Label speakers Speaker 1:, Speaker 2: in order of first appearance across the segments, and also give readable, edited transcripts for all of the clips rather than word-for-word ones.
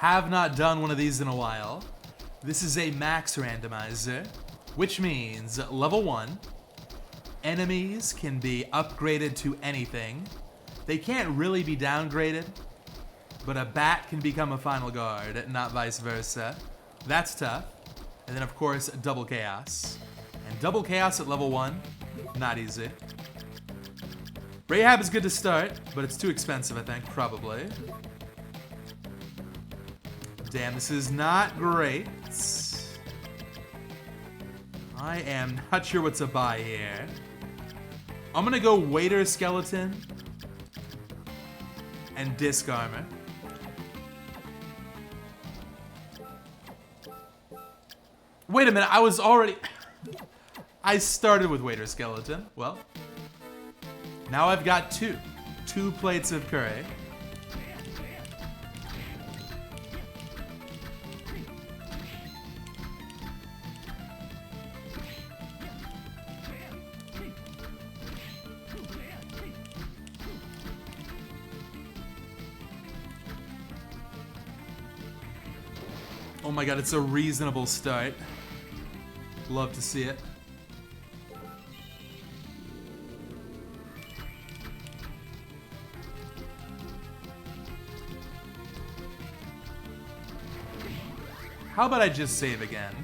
Speaker 1: Have not done one of these in a while. This is a max randomizer, which means level 1, enemies can be upgraded to anything. They can't really be downgraded, but a bat can become a final guard, not vice versa. That's tough. And then of course, double chaos. And double chaos at level 1, not easy. Rahab is good to start, but it's too expensive, I think, probably. Damn, this is not great. I am not sure what to buy here. I'm gonna go Waiter Skeleton and Disc Armor. Wait a minute, I started with Waiter Skeleton. Well, now I've got two plates of curry. Oh my god, it's a reasonable start. Love to see it. How about I just save again?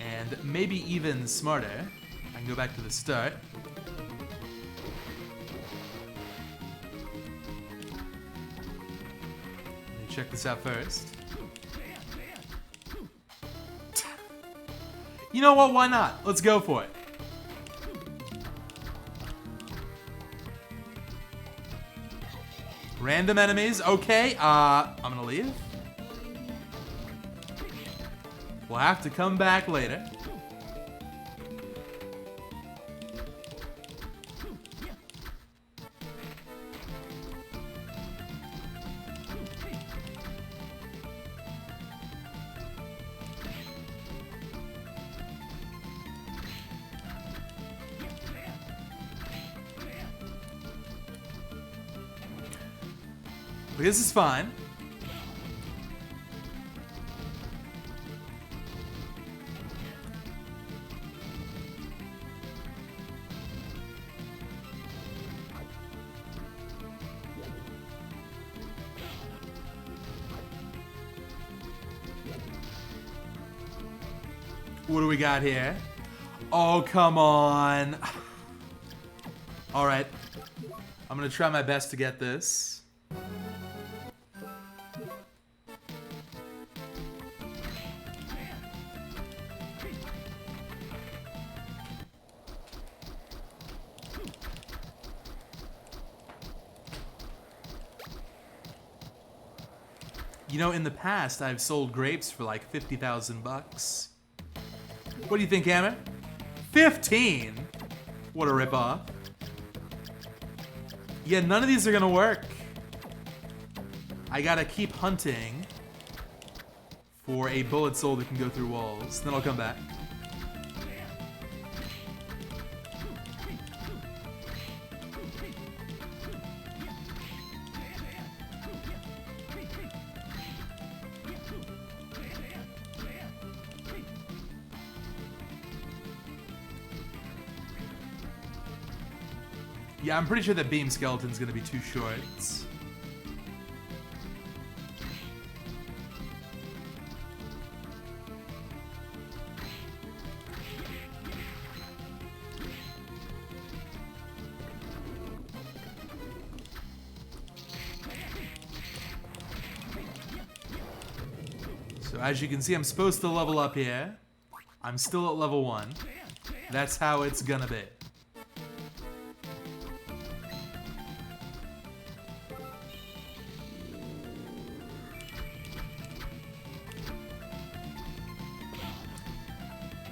Speaker 1: And maybe even smarter, I can go back to the start. Check this out first. You know what? Why not? Let's go for it. Random enemies. Okay. I'm gonna leave. We'll have to come back later. This is fine. What do we got here? Oh, come on. All right. I'm gonna try my best to get this. You know, in the past, I've sold grapes for like 50,000 bucks. What do you think, Hammer? 15? What a ripoff. Yeah, none of these are gonna work. I gotta keep hunting for a bullet soul that can go through walls. Then I'll come back. Yeah, I'm pretty sure that beam skeleton's gonna be too short. So as you can see, I'm supposed to level up here. I'm still at level 1. That's how it's gonna be.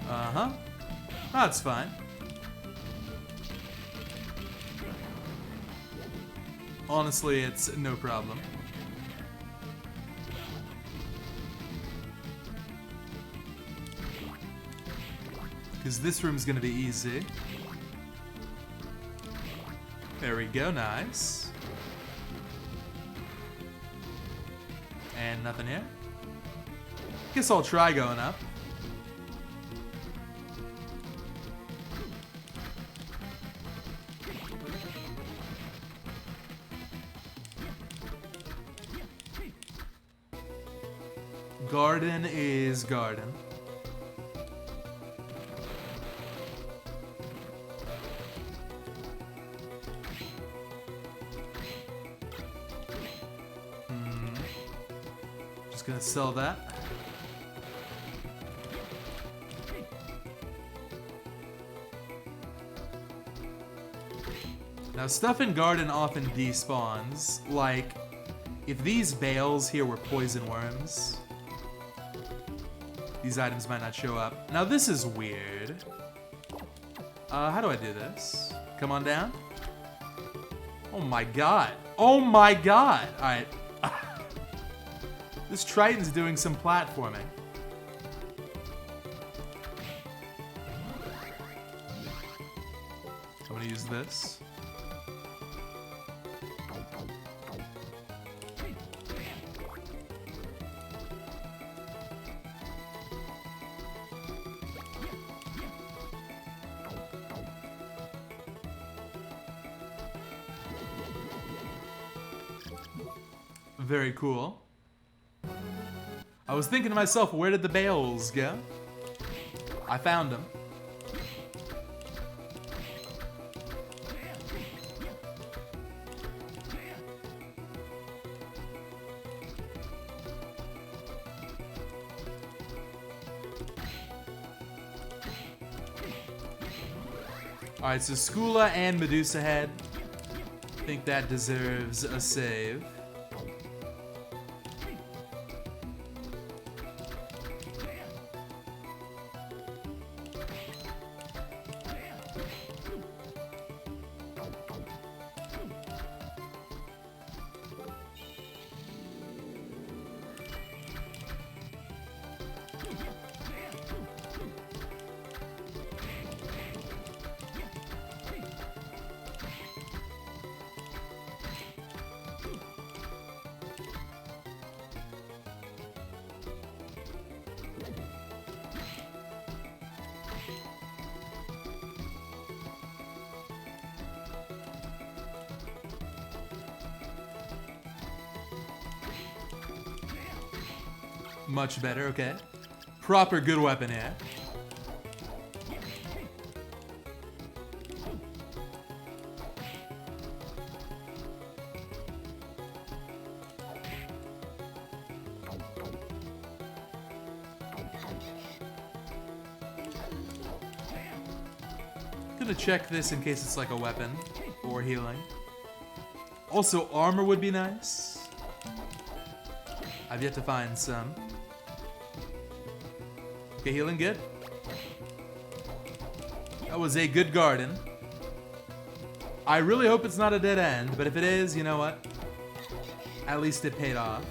Speaker 1: Uh-huh. That's fine. Honestly, it's no problem. Because this room's gonna be easy. There we go, nice. And nothing here. Guess I'll try going up. Garden is garden. Just gonna sell that. Now, stuff in garden often despawns. Like, if these bales here were poison worms, these items might not show up. Now, this is weird. How do I do this? Come on down. Oh my god. Oh my god! Alright. This Triton's doing some platforming. I'm gonna use this. Very cool. I was thinking to myself, where did the bales go? I found them. Alright, so Skula and Medusa Head. I think that deserves a save. Much better, okay. Proper good weapon here. Gonna check this in case it's like a weapon or healing. Also, armor would be nice. I've yet to find some. Okay, healing good. That was a good garden. I really hope it's not a dead end, but if it is, you know what? At least it paid off.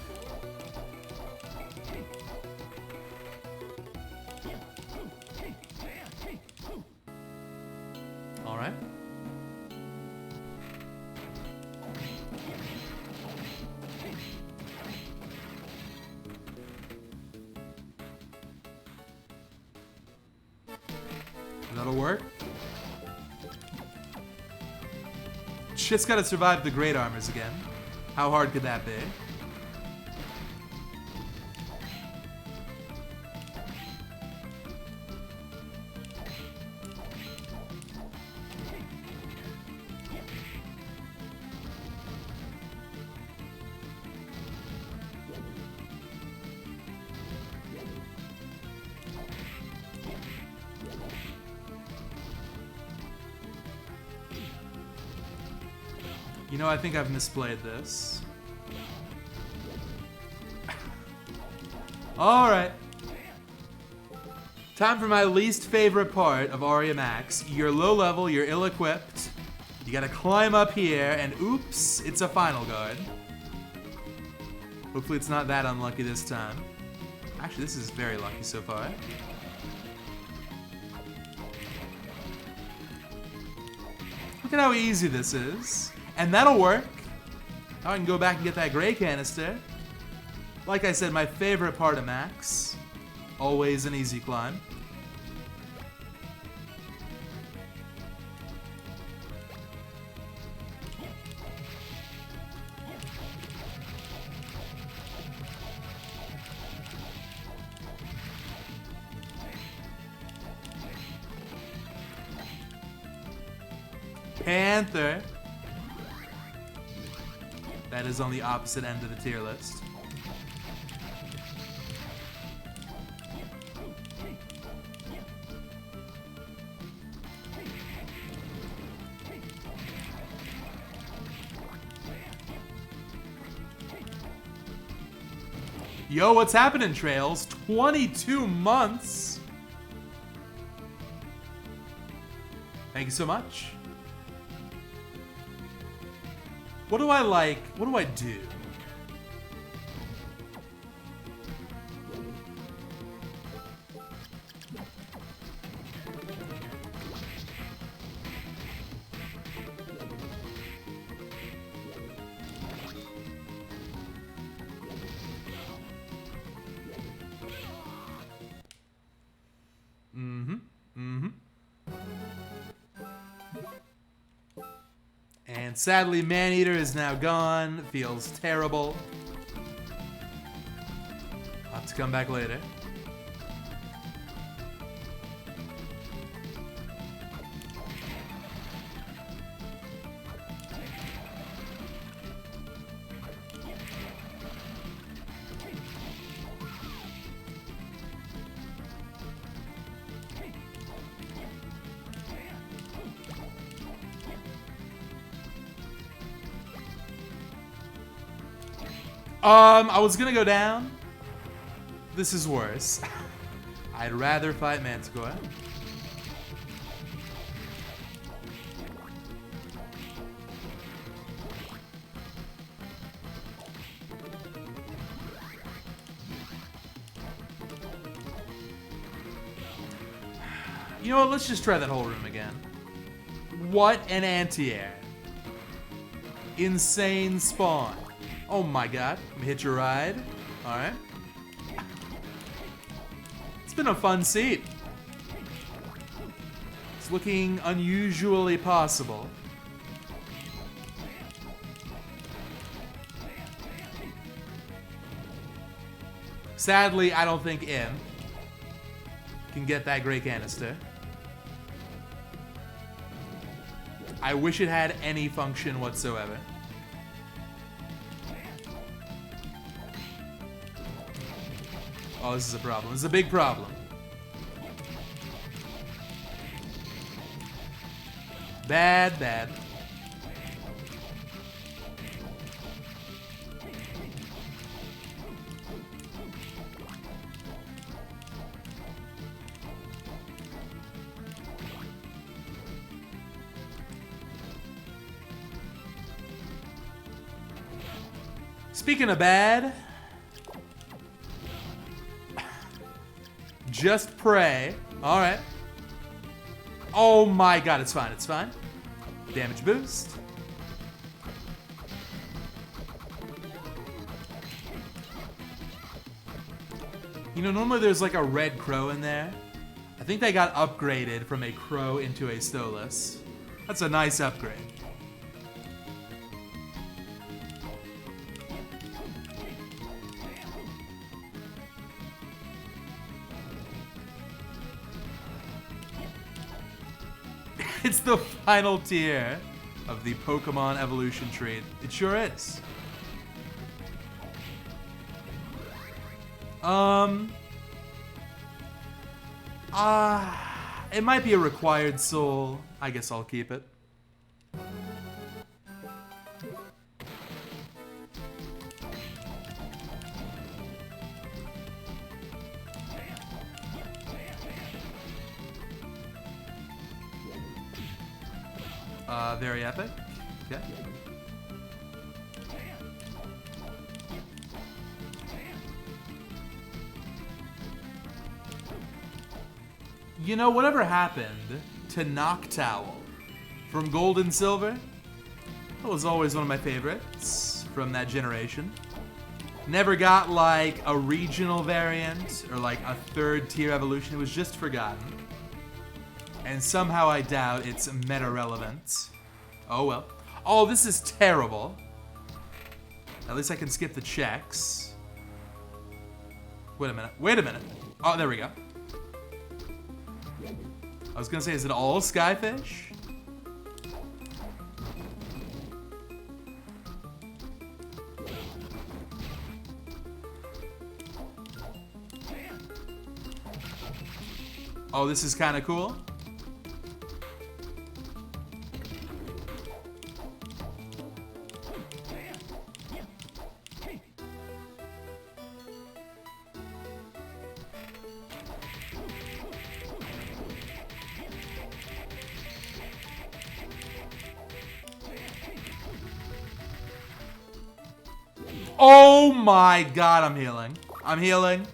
Speaker 1: All right. That'll work. Just gotta survive the great armors again. How hard could that be? You know, I think I've misplayed this. Alright. Time for my least favorite part of Aria Max. You're low level, you're ill-equipped. You gotta climb up here, and oops, it's a final guard. Hopefully it's not that unlucky this time. Actually, this is very lucky so far. Look at how easy this is. And that'll work. Now I can go back and get that gray canister. Like I said, my favorite part of Max. Always an easy climb. Panther. That is on the opposite end of the tier list. Yo, what's happening, Trails? 22 months. Thank you so much. What do I like? What do I do? And sadly, Maneater is now gone. Feels terrible. I'll have to come back later. I was gonna go down. This is worse. I'd rather fight Manticore. You know what? Let's just try that whole room again. What an anti-air. Insane spawn. Oh my god. Let me hitch a ride. Alright. It's been a fun seat. It's looking unusually possible. Sadly, I don't think M can get that gray canister. I wish it had any function whatsoever. Oh, this is a problem. This is a big problem. Bad, bad. Speaking of bad, just pray. All right. Oh my god, it's fine. It's fine. Damage boost. You know, normally there's like a red crow in there. I think they got upgraded from a crow into a Stolas. That's a nice upgrade. It's the final tier of the Pokemon evolution tree. It sure is. It might be a required soul. I guess I'll keep it. Very epic. Okay. You know, whatever happened to Noctowl from Gold and Silver. That was always one of my favorites from that generation. Never got like a regional variant or like a third tier evolution. It was just forgotten. And somehow I doubt it's meta relevant. Oh well. Oh, this is terrible. At least I can skip the checks. Wait a minute. Wait a minute. Oh, there we go. I was gonna say, is it all Skyfish? Oh, this is kind of cool. Oh my god, I'm healing. I'm healing.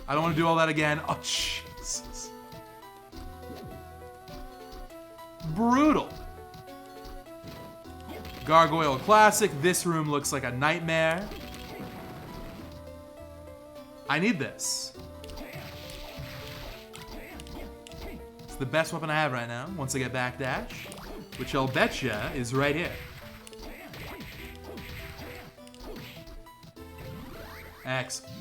Speaker 1: I don't want to do all that again. Oh, Jesus. Brutal. Gargoyle Classic. This room looks like a nightmare. I need this. It's the best weapon I have right now, once I get backdash, which I'll betcha is right here. Excellent.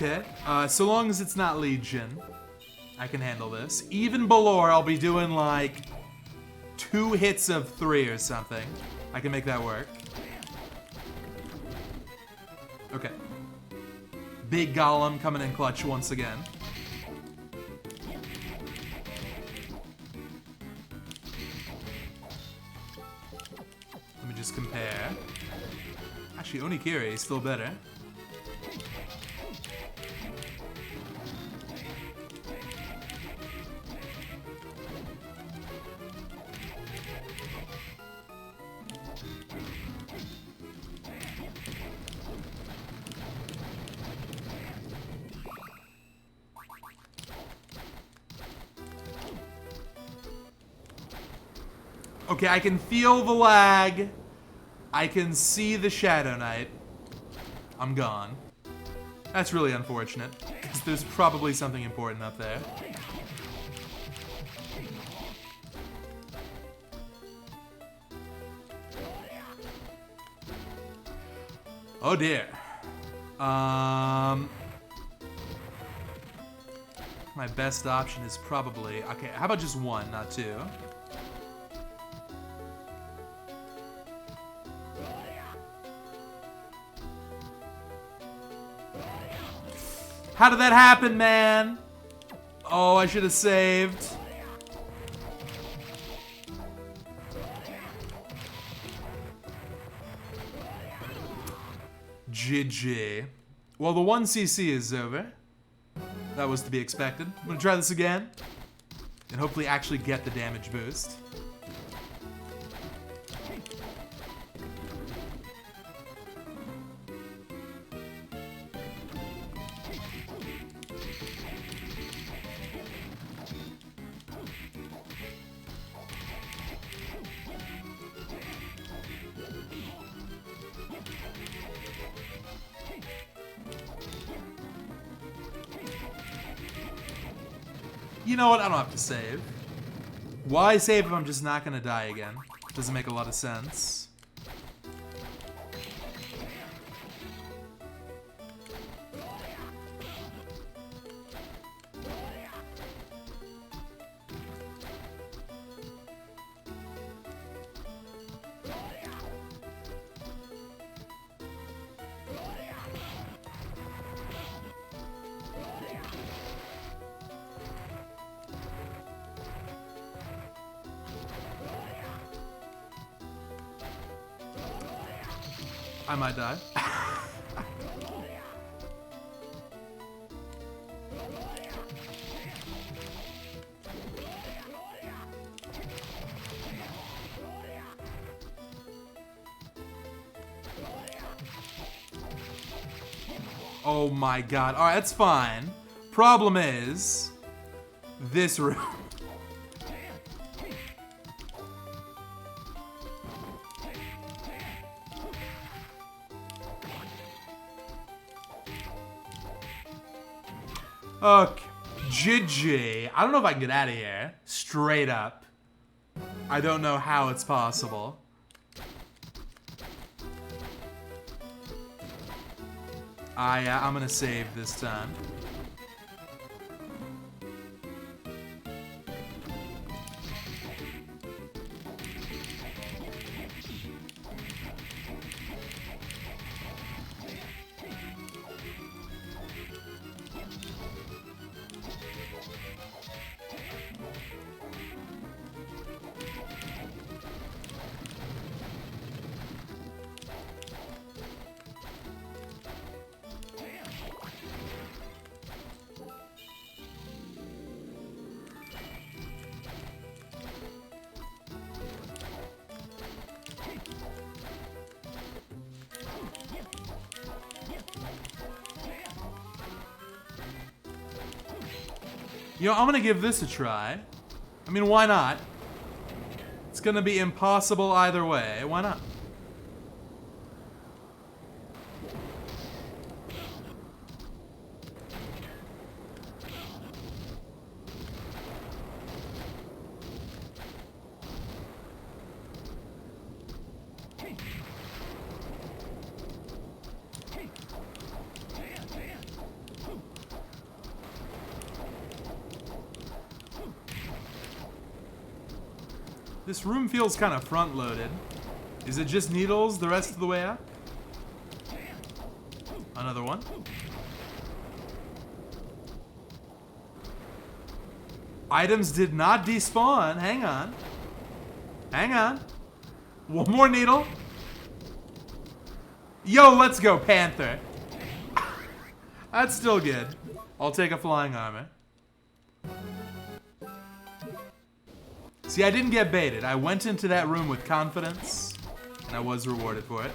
Speaker 1: Okay, so long as it's not Legion, I can handle this. Even below, I'll be doing like 2 hits of 3 or something. I can make that work. Okay. Big Golem coming in clutch once again. Let me just compare. Actually, Onikiri is still better. Okay, I can feel the lag. I can see the Shadow Knight. I'm gone. That's really unfortunate, because there's probably something important up there. Oh dear. My best option is probably... Okay, how about just 1, not 2? How did that happen, man? Oh, I should have saved. GG. Well, the 1cc is over. That was to be expected. I'm gonna try this again. And hopefully actually get the damage boost. You know what? I don't have to save. Why save if I'm just not gonna die again? Doesn't make a lot of sense. I might die. Oh my god. Alright, that's fine. Problem is, this room. Okay. GG. I don't know if I can get out of here. Straight up. I don't know how it's possible. I'm gonna save this time. You know, I'm gonna give this a try. I mean, why not? It's gonna be impossible either way. Why not? This room feels kind of front-loaded. Is it just needles the rest of the way up? Another one. Items did not despawn. Hang on. Hang on. One more needle. Yo, let's go, Panther. That's still good. I'll take a flying armor. See, I didn't get baited. I went into that room with confidence, and I was rewarded for it.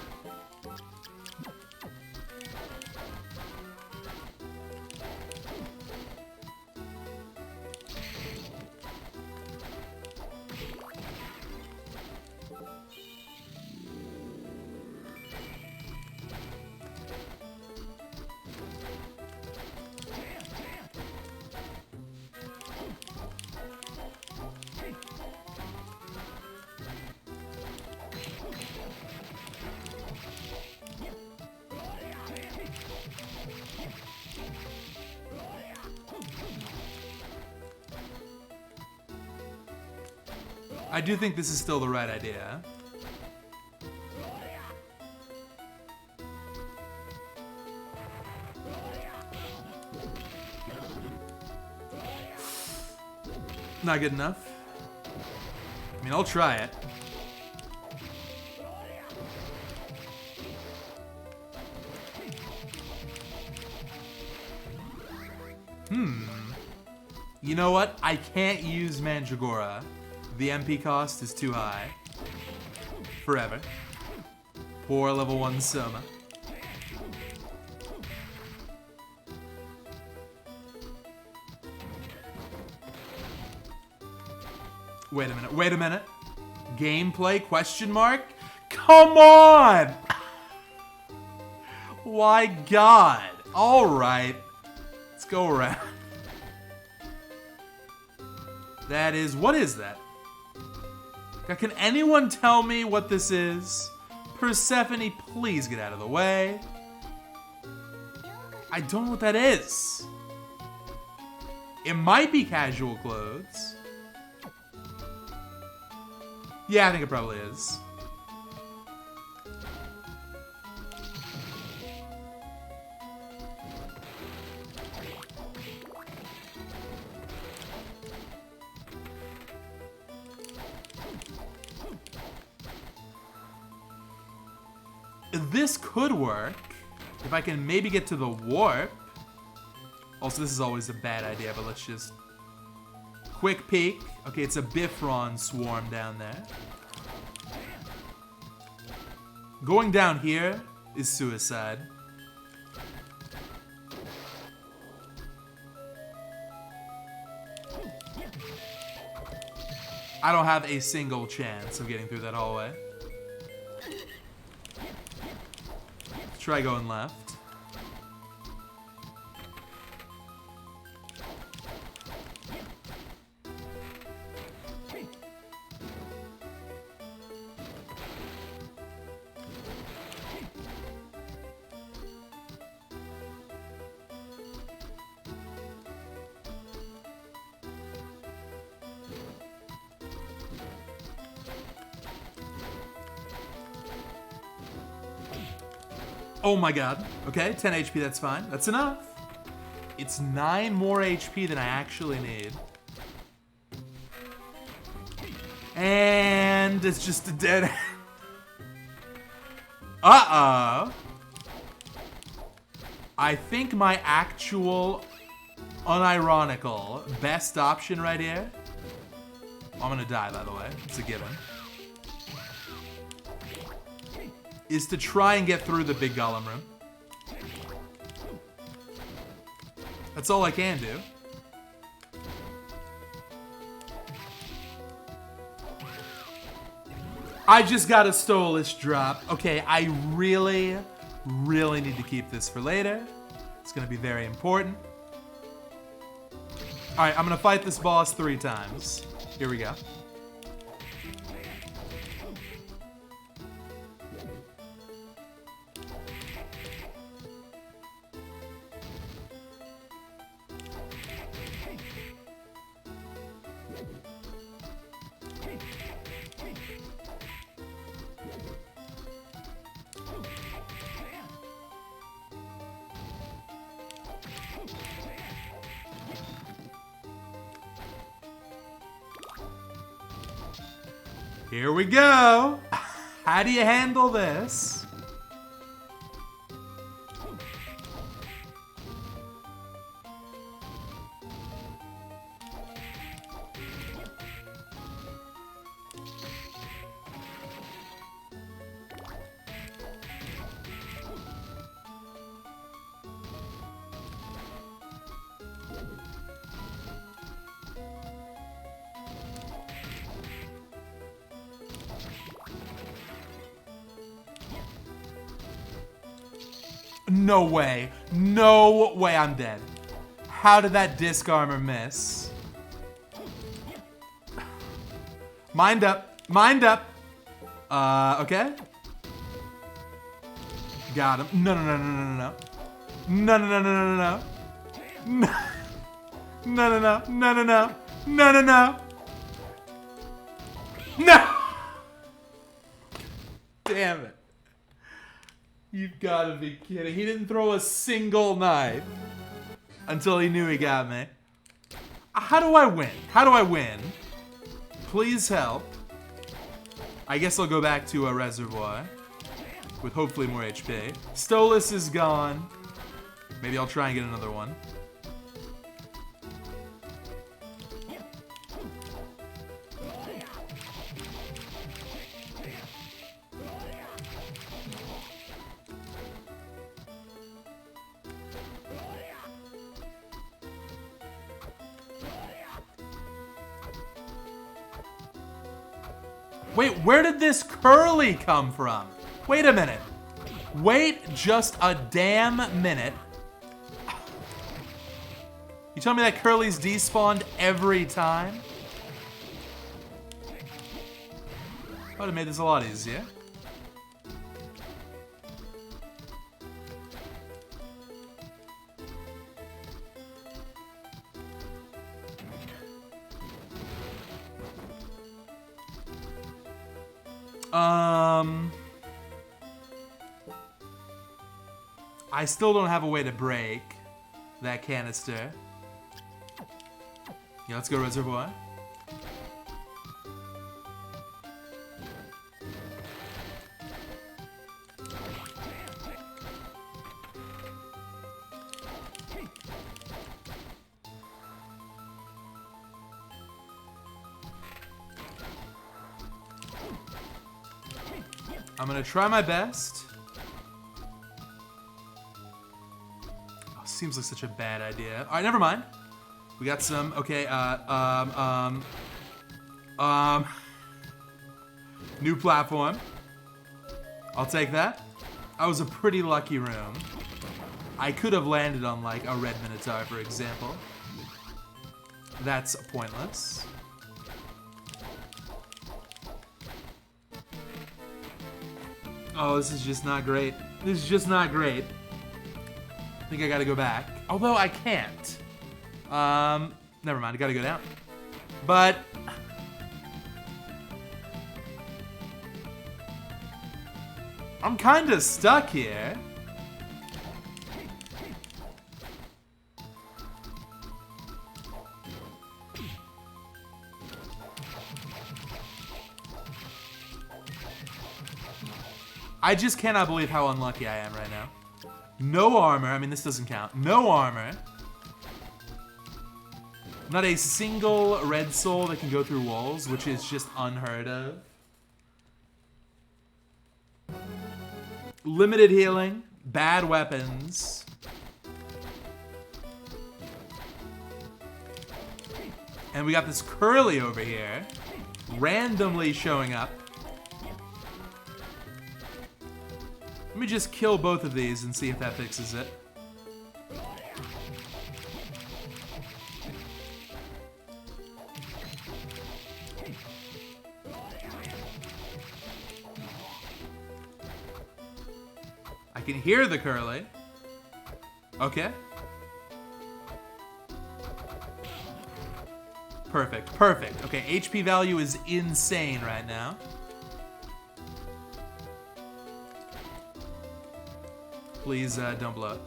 Speaker 1: I do think this is still the right idea. Not good enough. I mean, I'll try it. You know what? I can't use Mandragora. The MP cost is too high. Forever. Poor level 1 Soma. Wait a minute, wait a minute. Gameplay question mark? Come on! Why God? Alright. Let's go around. That is, what is that? Can anyone tell me what this is? Persephone, please get out of the way. I don't know what that is. It might be casual clothes. Yeah, I think it probably is. this could work. If I can maybe get to the warp. Also, this is always a bad idea, but let's just... Quick peek. Okay, it's a Bifron swarm down there. Going down here is suicide. I don't have a single chance of getting through that hallway. Let's try going left. Oh my god. Okay, 10 HP, that's fine. That's enough. It's 9 more HP than I actually need. And it's just a dead end. Uh-oh. I think my actual, unironical, best option right here... I'm gonna die, by the way. It's a given. Is to try and get through the big golem room. That's all I can do. I just got a Stolas drop. Okay, I really need to keep this for later. It's gonna be very important. Alright, I'm gonna fight this boss 3 times. Here we go. Here we go. How do you handle this? No way. No way I'm dead. How did that disc armor miss? Mind up. Mind up. Okay. Got him. No, no, no, no, no, no. No, no, no, no, no, no. No, no, no, no, no, no, no. No, no, no. No! Damn it. You've got to be kidding. He didn't throw a single knife until he knew he got me. How do I win? How do I win? Please help. I guess I'll go back to a reservoir with hopefully more HP. Stolas is gone. Maybe I'll try and get another one. Wait, where did this Curly come from? Wait a minute. Wait just a damn minute. You tell me that Curly's despawned every time? I would have made this a lot easier. I still don't have a way to break that canister. Yeah, let's go reservoir. I'm gonna try my best. Oh, seems like such a bad idea. All right, never mind. We got some. Okay. New platform. I'll take that. That was a pretty lucky room. I could have landed on like a red minotaur, for example. That's pointless. Oh, this is just not great. This is just not great. I think I gotta go back. Although I can't. Never mind, I gotta go down. But I'm kinda stuck here. I just cannot believe how unlucky I am right now. No armor. I mean, this doesn't count. No armor. Not a single red soul that can go through walls, which is just unheard of. Limited healing. Bad weapons. And we got this Curly over here. Randomly showing up. Let me just kill both of these and see if that fixes it. I can hear the Curly. Okay. Perfect, perfect. Okay, HP value is insane right now. Please don't blow it.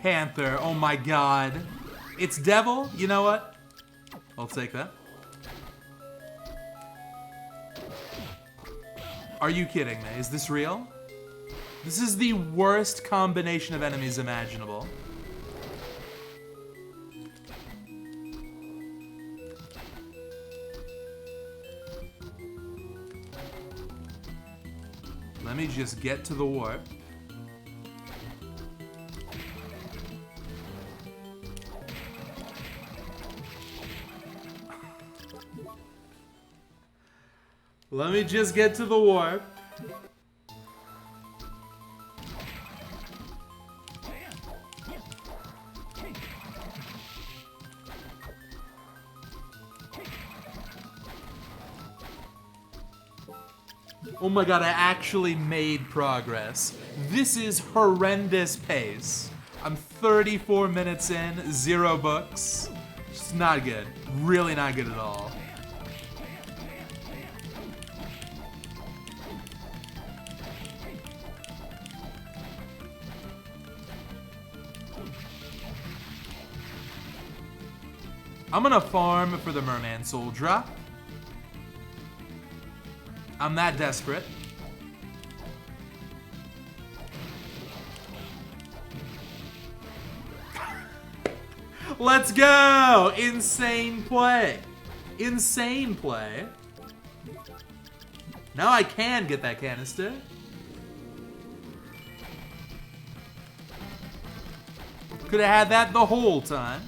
Speaker 1: Panther, oh my god. It's Devil, you know what? I'll take that. Are you kidding me? Is this real? This is the worst combination of enemies imaginable. Let me just get to the warp. Let me just get to the warp. Oh my god, I actually made progress. This is horrendous pace. I'm 34 minutes in, 0 books. Just not good. Really not good at all. I'm gonna farm for the Merman Soul drop. I'm that desperate. Let's go! Insane play. Insane play. Now I can get that canister. Could have had that the whole time.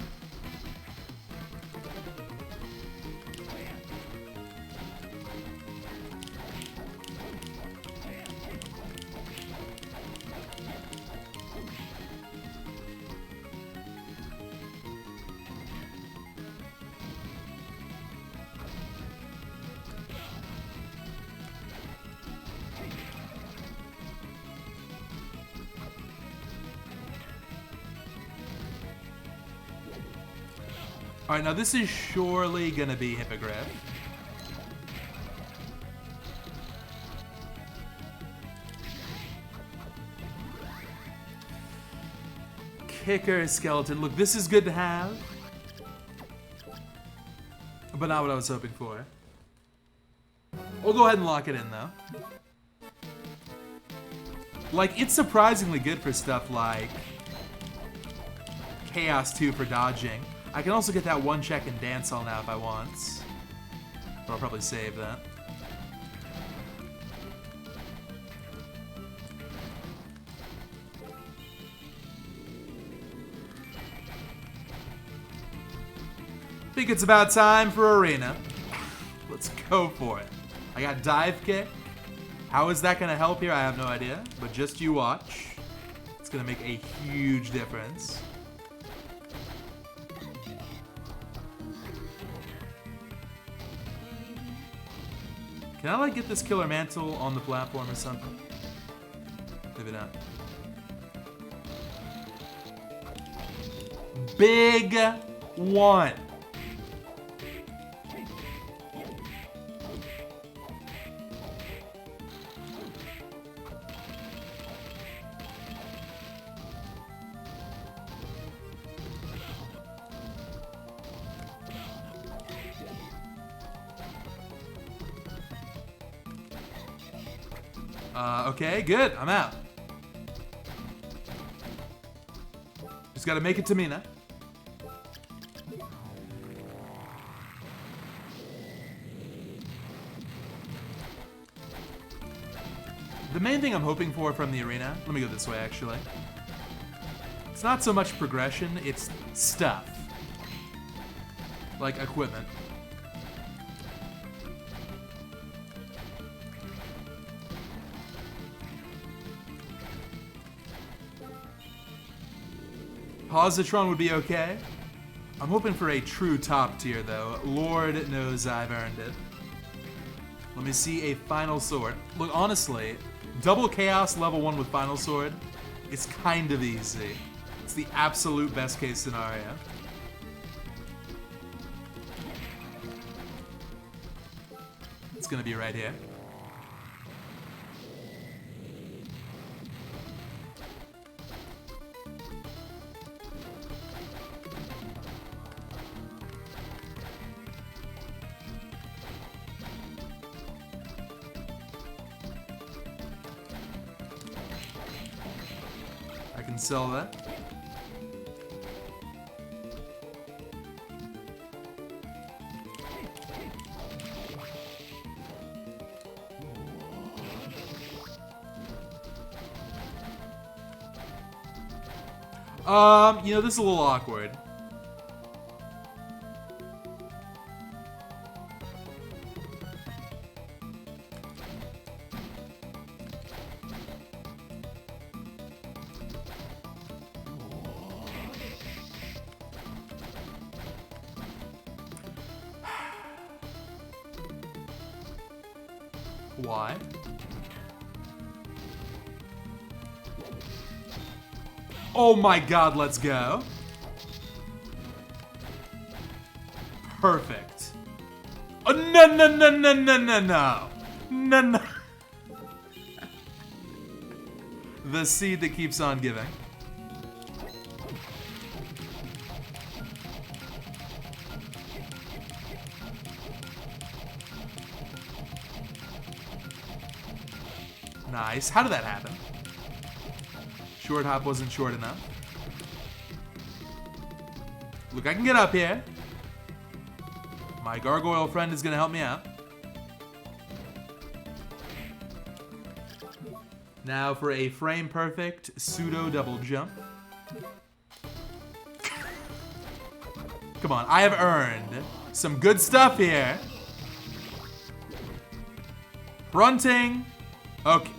Speaker 1: Alright, now this is surely gonna be Hippogriff. kicker skeleton. Look, this is good to have. But not what I was hoping for. We'll go ahead and lock it in, though. Like, it's surprisingly good for stuff like Chaos 2 for dodging. I can also get that one check in Dance Hall now if I want. But I'll probably save that. Think it's about time for Arena. Let's go for it. I got Dive Kick. How is that going to help here? I have no idea. But just you watch. It's going to make a huge difference. Can I, like, get this Killer Mantle on the platform or something? Maybe not. Big one. Okay, good. I'm out. Just gotta make it to Mina. The main thing I'm hoping for from the arena, let me go this way actually. It's not so much progression, it's stuff. Like equipment. Positron would be okay. I'm hoping for a true top tier though. Lord knows I've earned it. Let me see a Final Sword. Look, honestly, double Chaos level 1 with Final Sword is kind of easy. It's the absolute best case scenario. It's gonna be right here. I can sell that. You know, this is a little awkward. Why? Oh my god, let's go. Perfect. Oh, no, no, no, no, no, no, no. No, no. The seed that keeps on giving. Nice. How did that happen? Short hop wasn't short enough. Look, I can get up here. My gargoyle friend is going to help me out. Now for a frame perfect pseudo double jump. Come on, I have earned some good stuff here. Grunting. Okay.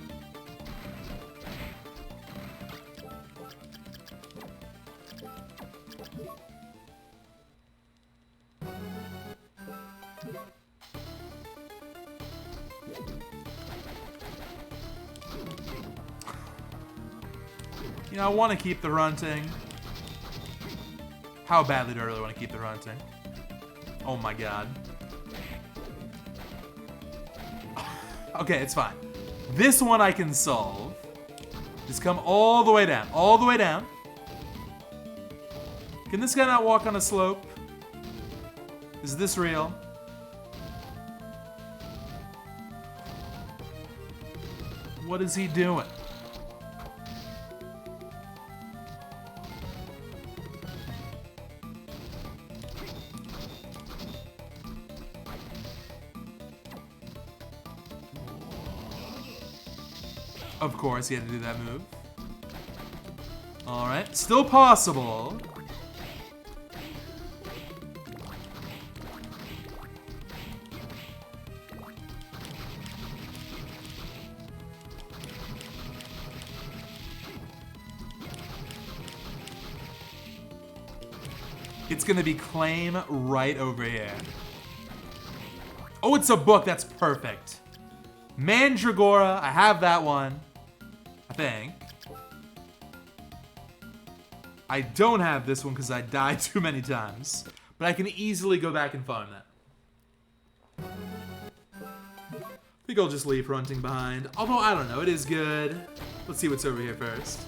Speaker 1: You know, I want to keep the runting. How badly do I really want to keep the runting? Oh my god. Okay, it's fine. This one I can solve. Just come all the way down. All the way down. Can this guy not walk on a slope? Is this real? What is he doing? Of course, he had to do that move. Alright, still possible. It's gonna be claim right over here. Oh, it's a book. That's perfect. Mandragora. I have that one. I think. I don't have this one because I died too many times. But I can easily go back and farm that. I think I'll just leave Hunting behind. Although, I don't know. It is good. Let's see what's over here first.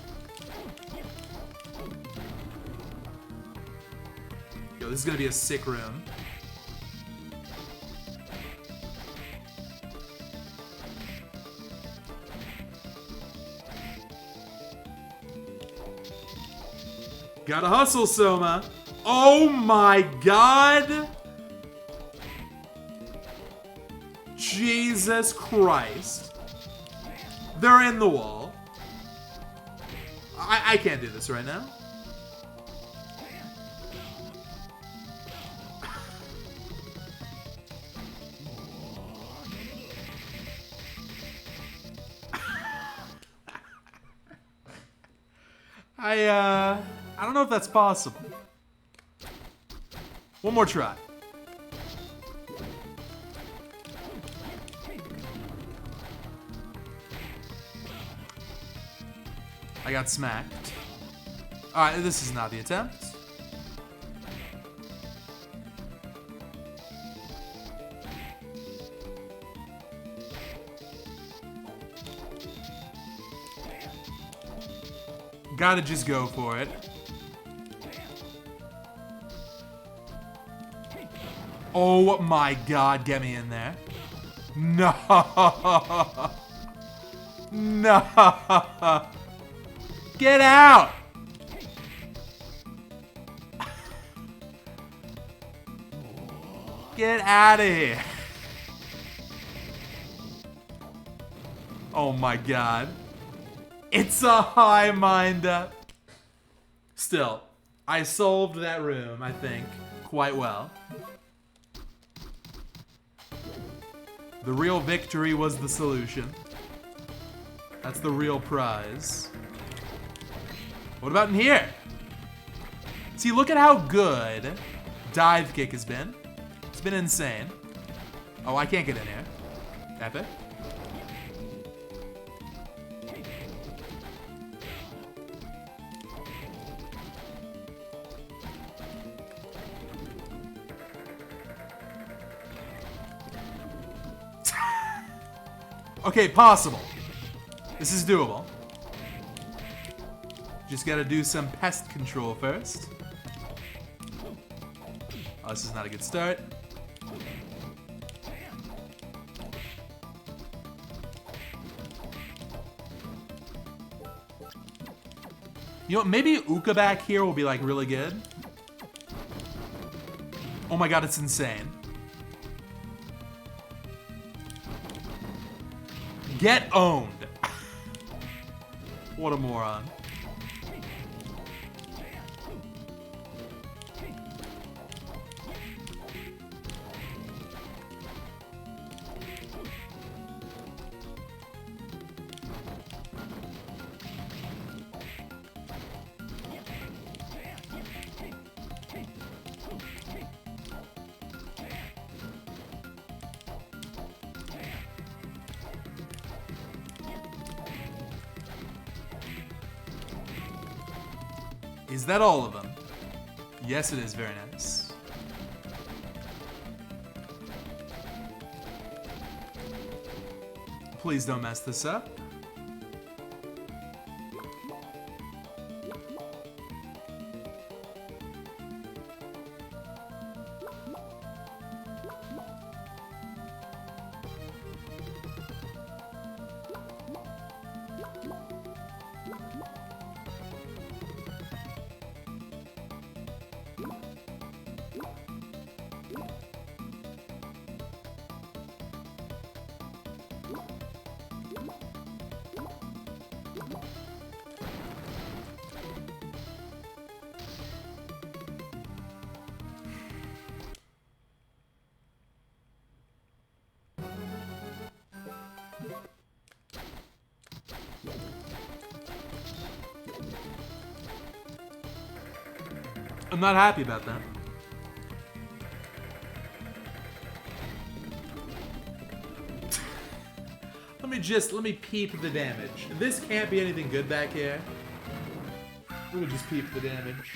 Speaker 1: Yo, this is gonna be a sick room. Gotta hustle, Soma. Oh my god! Jesus Christ. They're in the wall. I can't do this right now. I don't know if that's possible. One more try. I got smacked. Alright, this is not the attempt. Gotta just go for it. Oh my god, get me in there. No. No. Get out. Get out of here. Oh my god. It's a high mind up. Still, I solved that room, I think, quite well. The real victory was the solution. That's the real prize. What about in here? See, look at how good dive kick has been. It's been insane. Oh, I can't get in here. Epic. Okay, possible. This is doable. Just gotta do some pest control first. Oh, this is not a good start. You know what, maybe Uka back here will be like really good. Oh my god, it's insane. Get owned. What a moron. Is that all of them? Yes, it is. Very nice. Please don't mess this up. I'm not happy about that. Let me peep the damage. This can't be anything good back here. Let me just peep the damage.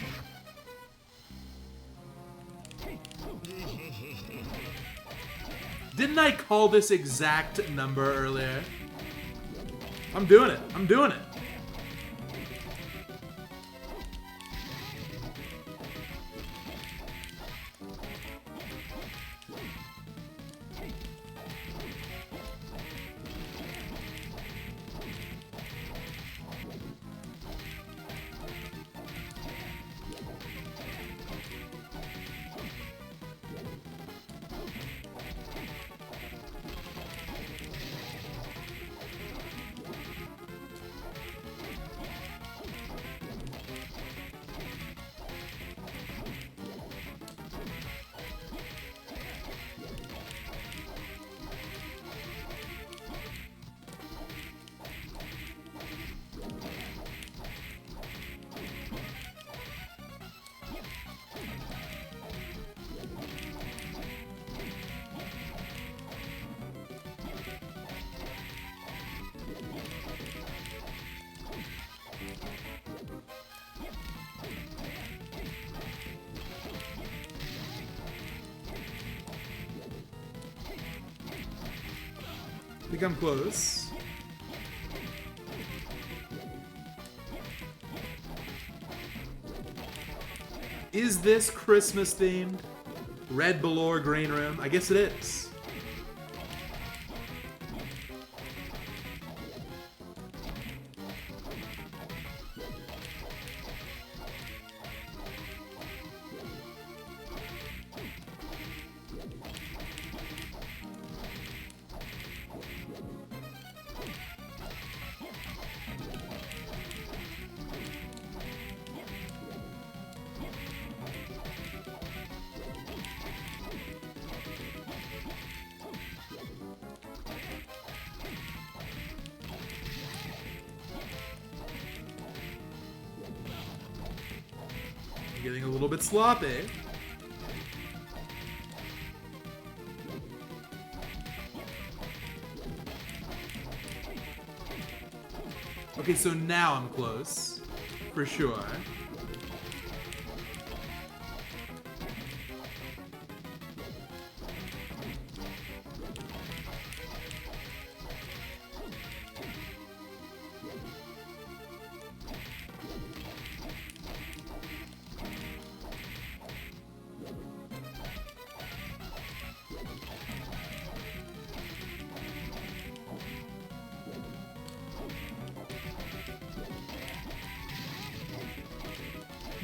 Speaker 1: Didn't I call this exact number earlier? I'm doing it. I'm doing it. I think I'm close. Is this Christmas themed? Red velour green room? I guess it is. Getting a little bit sloppy. Okay, so now I'm close. For sure.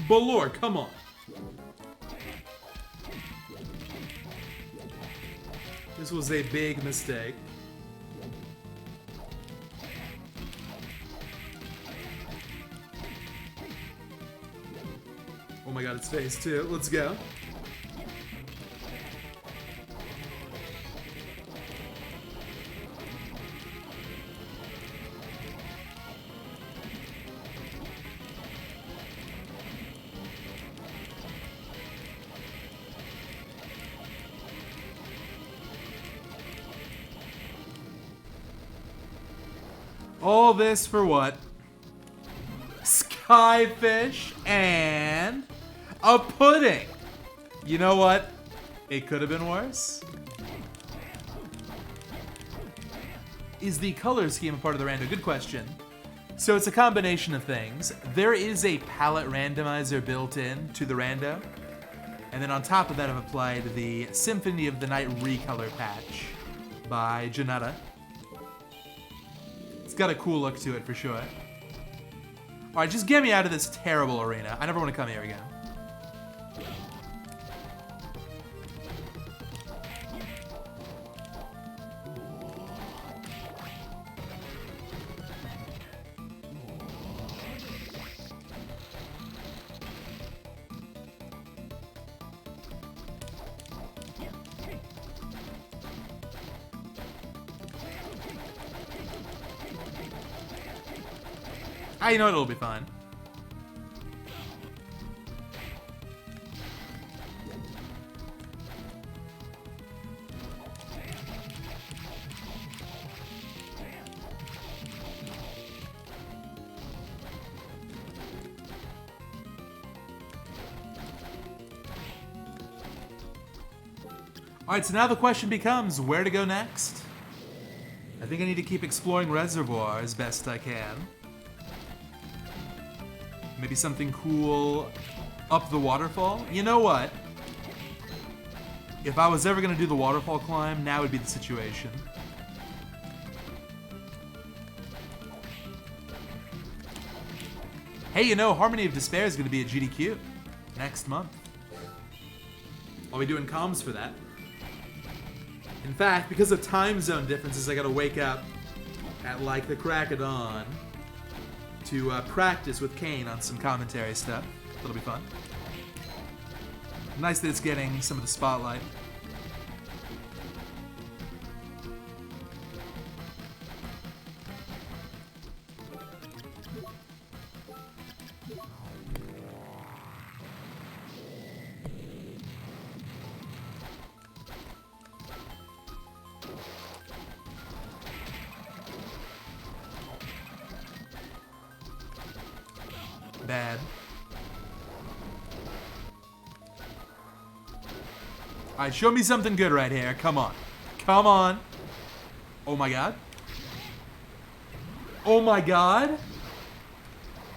Speaker 1: Velour, come on. This was a big mistake. Oh my god, it's phase 2. Let's go. All this for what? Skyfish and a pudding. You know what? It could have been worse. Is the color scheme a part of the rando? Good question. So it's a combination of things. There is a palette randomizer built in to the rando. And then on top of that, I've applied the Symphony of the Night recolor patch by Janetta. It's got a cool look to it for sure. Alright, just get me out of this terrible arena. I never want to come here again. You know it'll be fine. Alright, so now the question becomes where to go next. I think I need to keep exploring Reservoir as best I can. Maybe something cool up the waterfall. You know what? If I was ever gonna do the waterfall climb, now would be the situation. Hey, you know, Harmony of Despair is gonna be at GDQ next month. I'll be doing comms for that. In fact, because of time zone differences, I gotta wake up at like the crack of dawn to practice with Kane on some commentary stuff. That'll be fun. Nice that it's getting some of the spotlight. Bad. Alright, show me something good right here. Come on. Come on. Oh my god. Oh my god.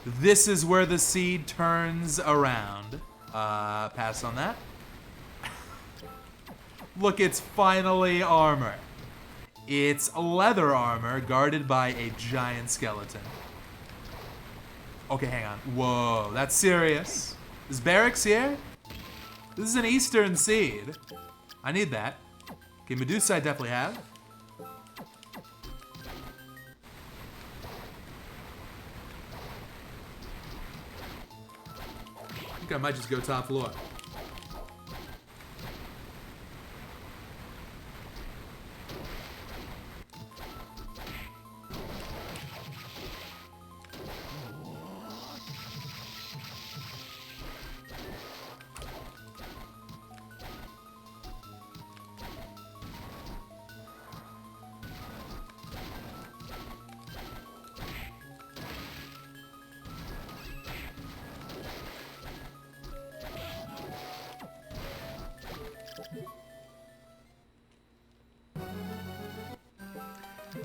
Speaker 1: This is where the seed turns around. Pass on that. Look, it's finally armor. It's leather armor guarded by a giant skeleton. Okay, hang on. Whoa, that's serious. Is Barracks here? This is an Eastern seed. I need that. Okay, Medusa I definitely have. I think I might just go top floor.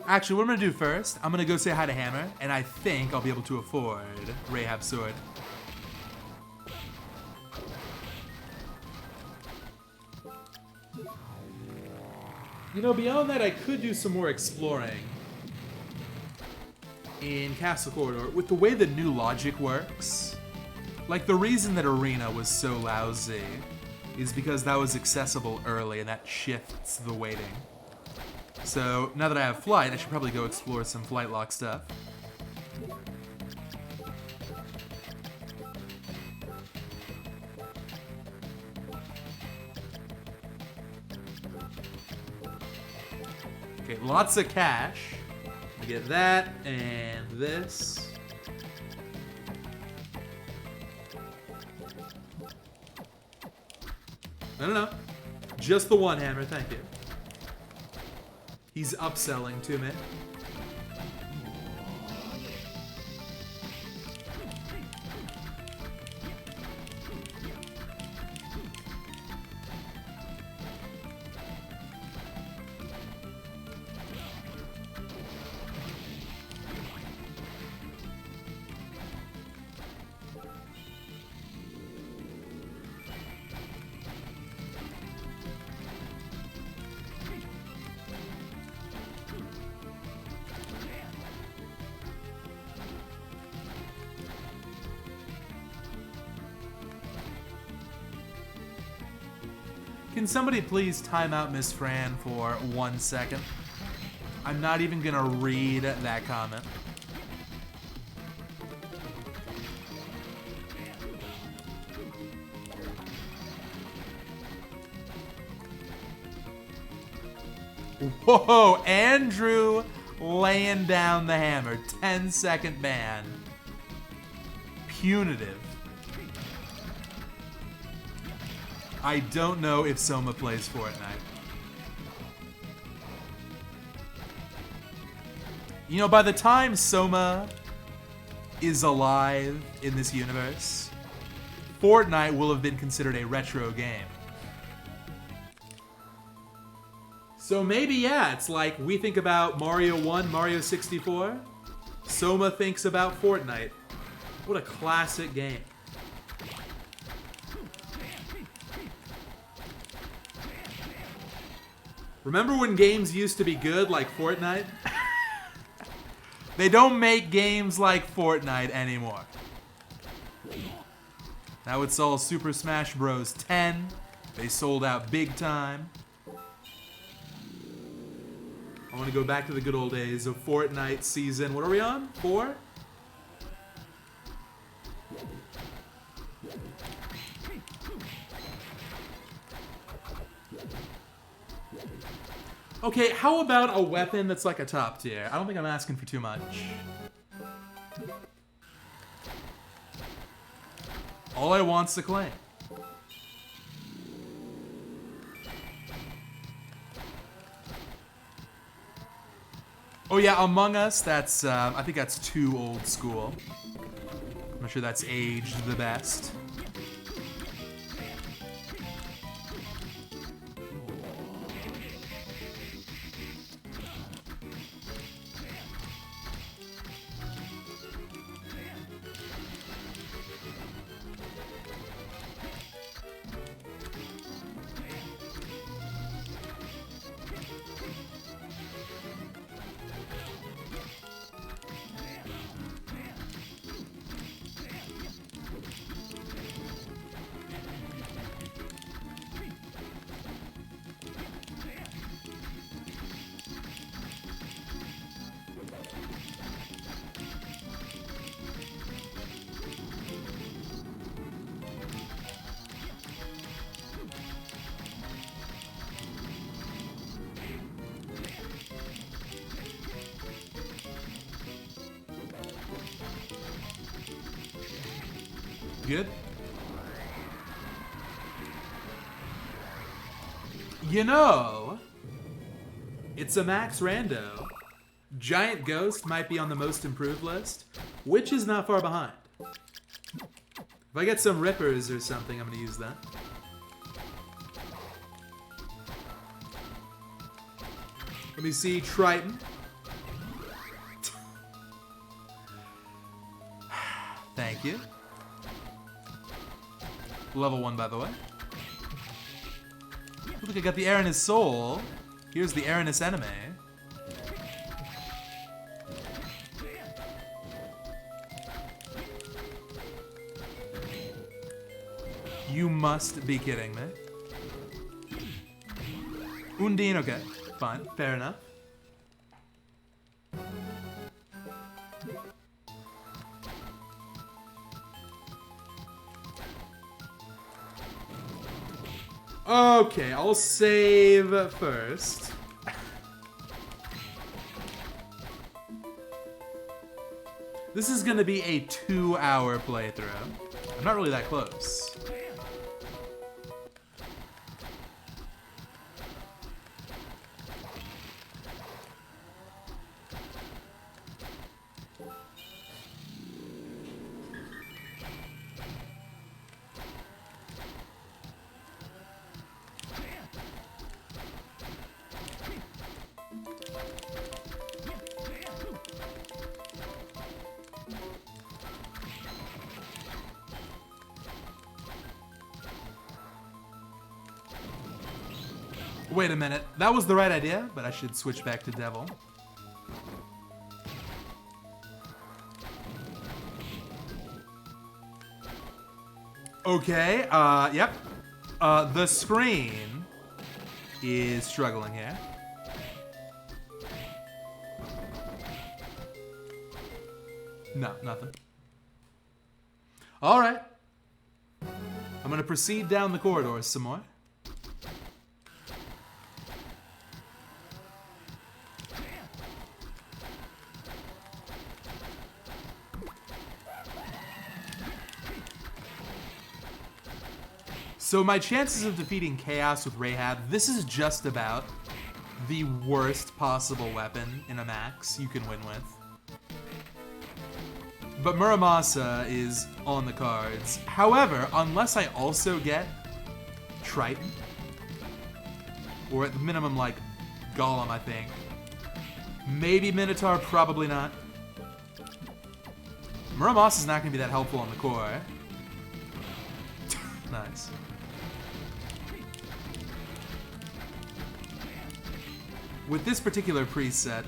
Speaker 1: Actually, what I'm gonna do first, I'm gonna go say hi to Hammer, and I think I'll be able to afford Rahab's sword. You know, beyond that, I could do some more exploring in Castle Corridor. With the way the new logic works, like the reason that Arena was so lousy is because that was accessible early, and that shifts the weighting. So, now that I have flight, I should probably go explore some flight lock stuff. Okay, lots of cash. I get that, and this. No. Just the one hammer, thank you. He's upselling to me. Can somebody please time out Miss Fran for 1 second? I'm not even gonna read that comment. Whoa, Andrew laying down the hammer. 10-second ban. Punitive. I don't know if Soma plays Fortnite. You know, by the time Soma is alive in this universe, Fortnite will have been considered a retro game. So maybe, yeah, it's like we think about Mario 1, Mario 64. Soma thinks about Fortnite. What a classic game. Remember when games used to be good like Fortnite? They don't make games like Fortnite anymore. Now it's all Super Smash Bros. 10. They sold out big time. I want to go back to the good old days of Fortnite season. What are we on? 4? Okay, how about a weapon that's like a top tier? I don't think I'm asking for too much. All I want's to claim. Oh yeah, Among Us, that's, I think that's too old school. I'm not sure that's aged the best. Good? You know, it's a max rando. Giant Ghost might be on the most improved list, which is not far behind. If I get some rippers or something, I'm gonna use that. Let me see, Triton. Thank you. Level 1, by the way. Look, I got the Aranus Soul. Here's the Aranus Enemy. You must be kidding me. Undine, okay. Fine, fair enough. Okay, I'll save first. This is gonna be a 2-hour playthrough. I'm not really that close. Wait a minute. That was the right idea, but I should switch back to Devil. Okay, yep. The screen is struggling here. No, nothing. All right. I'm gonna proceed down the corridors some more. So my chances of defeating Chaos with Rahab, this is just about the worst possible weapon in a max you can win with. But Muramasa is on the cards. However, unless I also get Triton, or at the minimum like Golem, I think. Maybe Minotaur, probably not. Muramos is not going to be that helpful on the core. Nice. With this particular preset,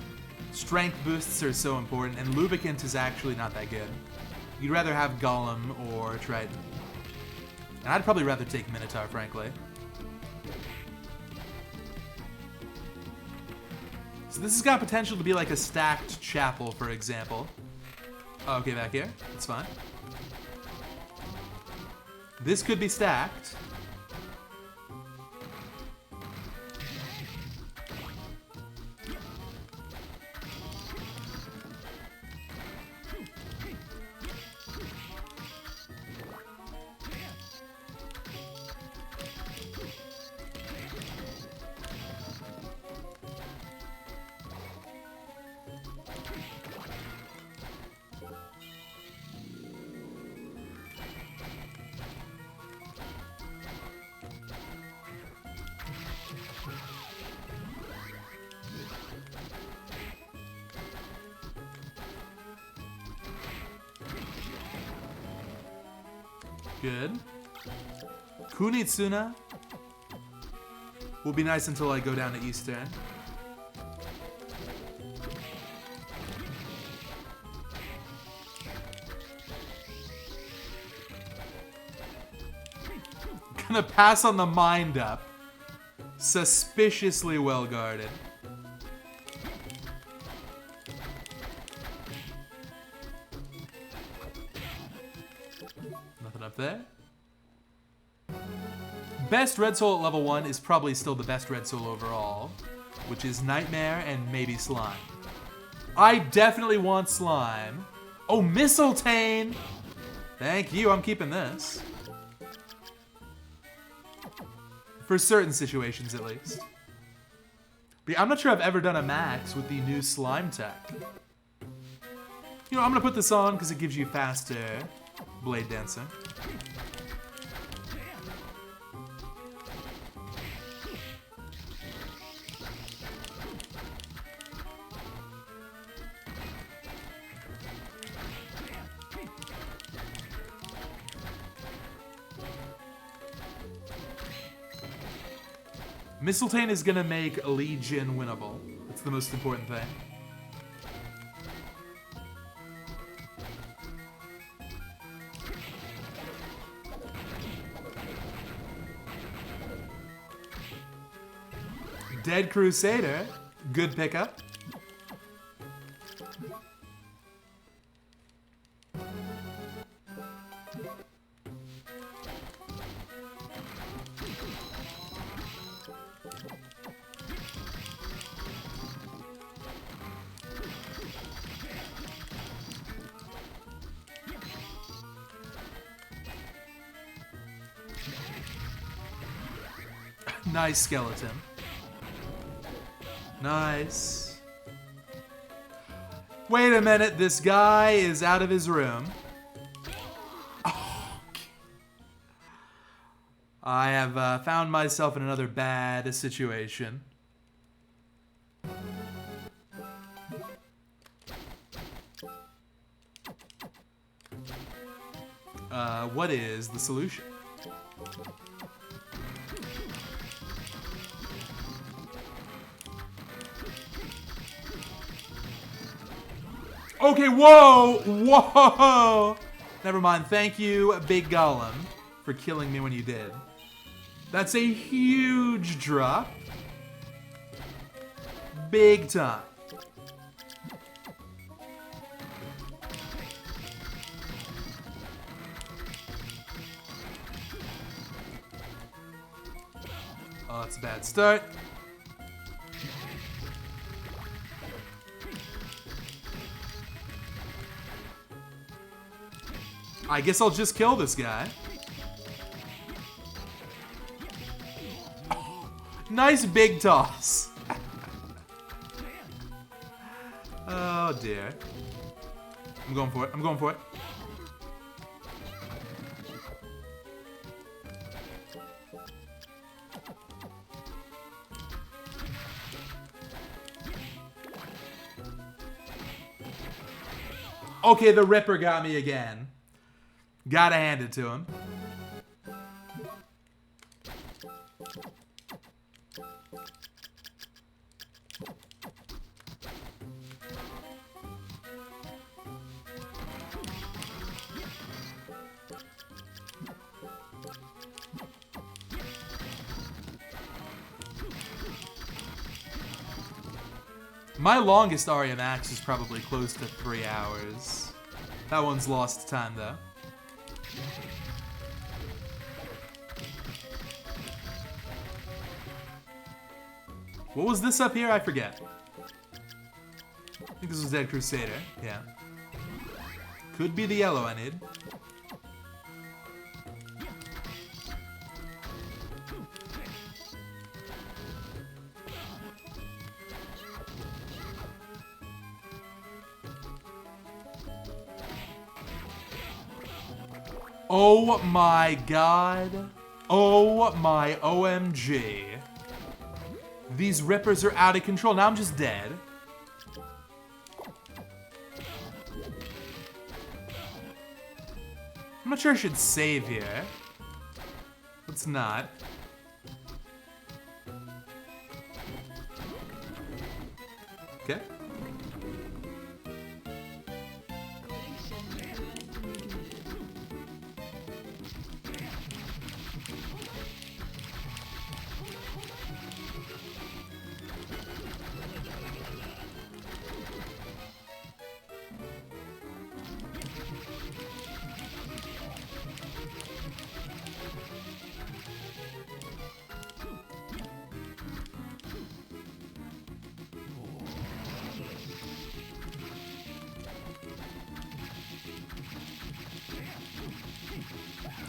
Speaker 1: strength boosts are so important, and lubricant is actually not that good. You'd rather have Golem or Triton. And I'd probably rather take Minotaur, frankly. So this has got potential to be like a stacked chapel, for example. Oh, okay, back here. That's fine. This could be stacked. Good. Kunitsuna will be nice until I go down to Eastern. Gonna pass on the mind up. Suspiciously well guarded. Nothing up there. Best Red Soul at level 1 is probably still the best Red Soul overall, which is Nightmare and maybe Slime. I definitely want Slime. Oh, Mistletoe! Thank you, I'm keeping this. For certain situations, at least. But yeah, I'm not sure I've ever done a max with the new Slime tech. You know, I'm gonna put this on because it gives you faster blade dancing. Mistletoe is gonna make Legion winnable. That's the most important thing. Dead Crusader, good pickup. Nice skeleton. Nice. Wait a minute, this guy is out of his room. Oh. I have found myself in another bad situation. What is the solution? Okay, whoa! Whoa! Never mind. Thank you, Big Golem, for killing me when you did. That's a huge drop. Big time. Oh, that's a bad start. I guess I'll just kill this guy. Oh, nice big toss. Oh dear. I'm going for it. I'm going for it. Okay, the Ripper got me again. Gotta hand it to him. My longest Aria max is probably close to 3 hours. That one's lost time, though. What was this up here? I forget. I think this was Dead Crusader. Yeah. Could be the yellow I need. Oh my god. Oh my OMG. These Rippers are out of control. Now I'm just dead. I'm not sure I should save here. Let's not. Okay.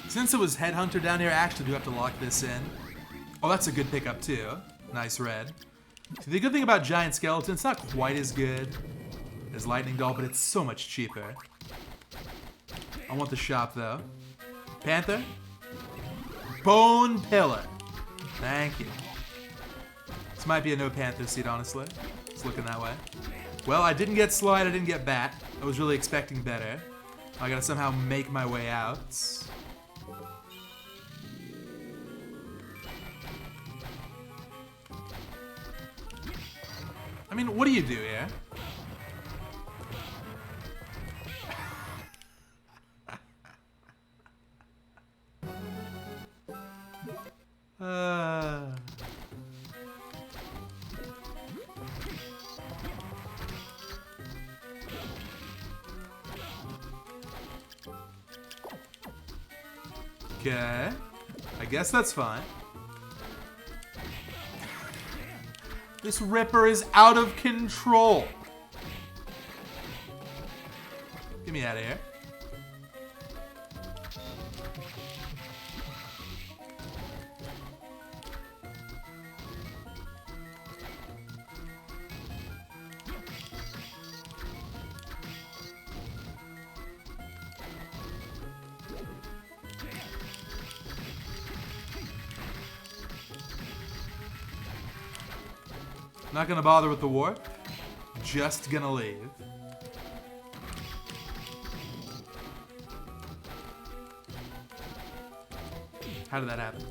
Speaker 1: Since it was Headhunter down here, I actually do have to lock this in. Oh, that's a good pickup too. Nice red. See, the good thing about Giant Skeleton, it's not quite as good as Lightning Doll, but it's so much cheaper. I want the shop though. Panther? Bone Pillar. Thank you. This might be a no Panther seat, honestly. It's looking that way. Well, I didn't get Slide, I didn't get Bat. I was really expecting better. I gotta somehow make my way out. I mean, what do you do here? Okay. I guess that's fine. This Ripper is out of control. Get me out of here. Not gonna bother with the warp. Just gonna leave. How did that happen?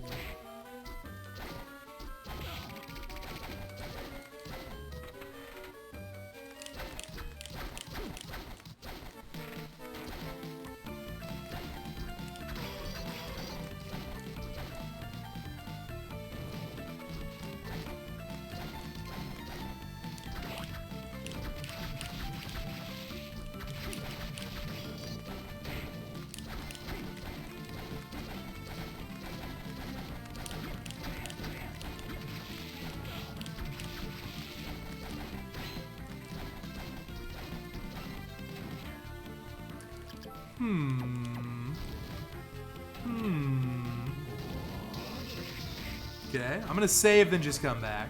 Speaker 1: Okay, I'm gonna save, then just come back.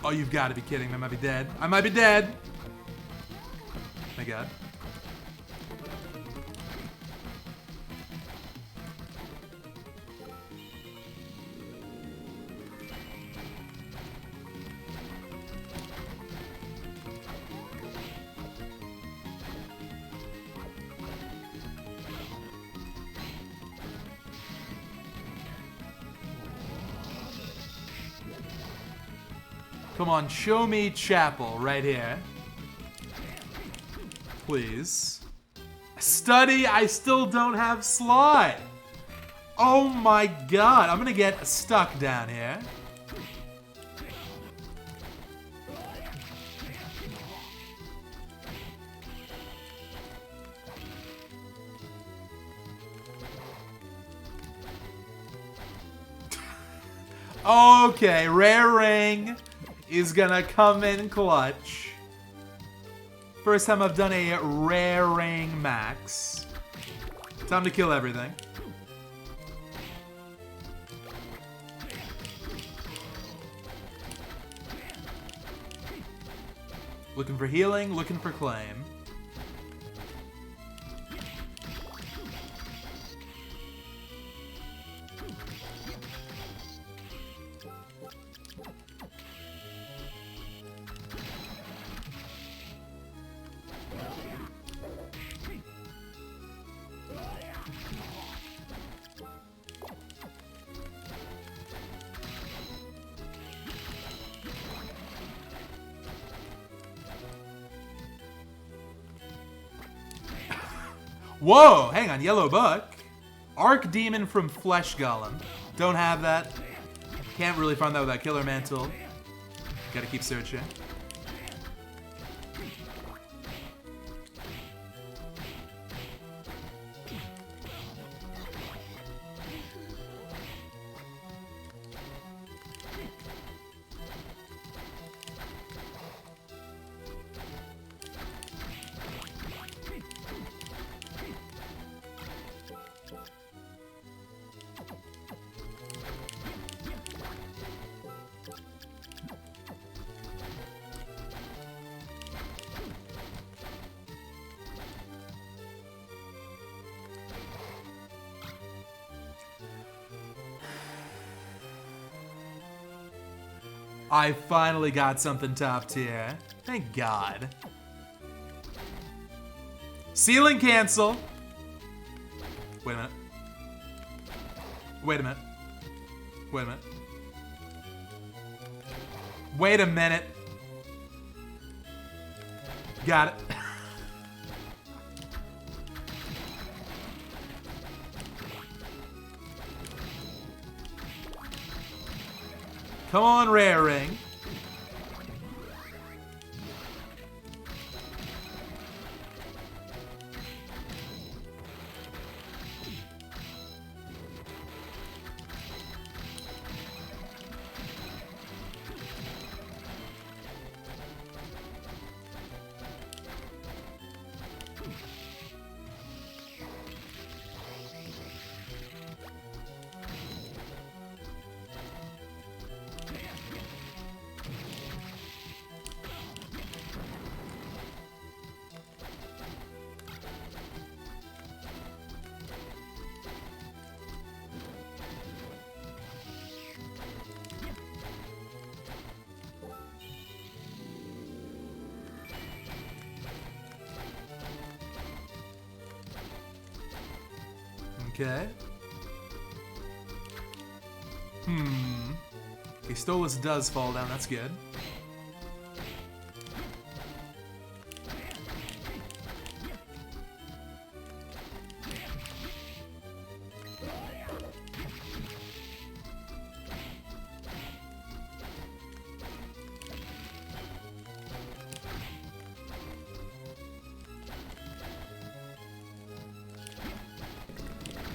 Speaker 1: Oh, you've got to be kidding me. I might be dead. I might be dead. My God. Come on, show me chapel right here. Please. Study, I still don't have slide. Oh my god, I'm gonna get stuck down here. Okay, rare ring is gonna come in clutch. First time I've done a rare ring max. Time to kill everything. Looking for healing, looking for claim. Whoa, hang on, yellow buck. Arc Demon from Flesh Golem. Don't have that. Can't really find that without Killer Mantle. Gotta keep searching. I finally got something top tier. Thank God. Ceiling cancel. Wait a minute. Wait a minute. Wait a minute. Wait a minute. Got it. Come on, rare ring. Okay. Okay, Stolas does fall down, that's good.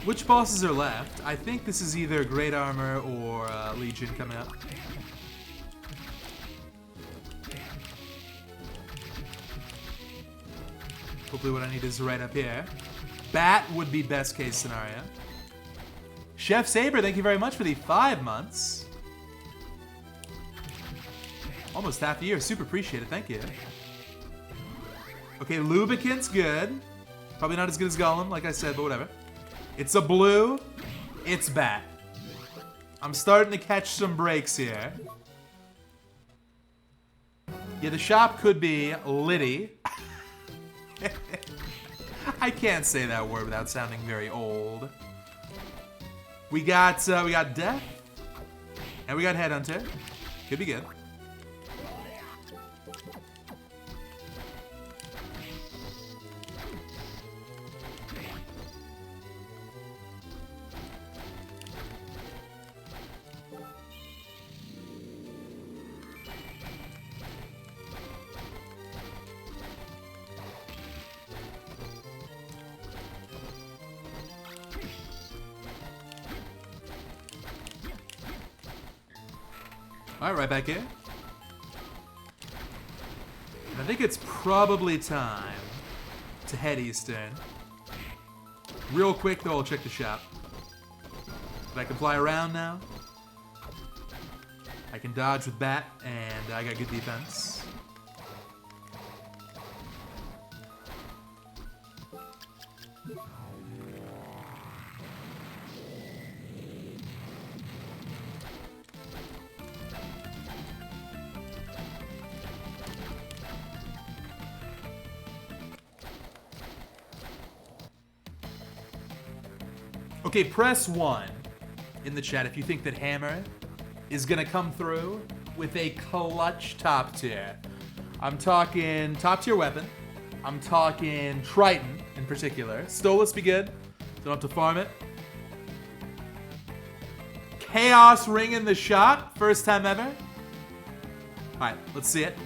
Speaker 1: Which bosses are left? I think this is either Great Armor or Legion coming up. Hopefully what I need is right up here. Bat would be best case scenario. Chef Saber, thank you very much for the 5 months. Almost half a year, super appreciate it, thank you. Okay, Lubricant's good. Probably not as good as Golem, like I said, but whatever. It's a blue, it's Bat. I'm starting to catch some breaks here. Yeah, the shop could be Liddy. I can't say that word without sounding very old. We got Death, and we got Headhunter. Could be good. Alright, right back here. I think it's probably time to head eastern. Real quick, though, I'll check the shop. But I can fly around now. I can dodge with bat, and I got good defense. Okay, press 1 in the chat if you think that Hammer is gonna come through with a clutch top tier. I'm talking top tier weapon. I'm talking Triton in particular. Stolas be good. Don't have to farm it. Chaos ring in the shop. First time ever. Alright, let's see it.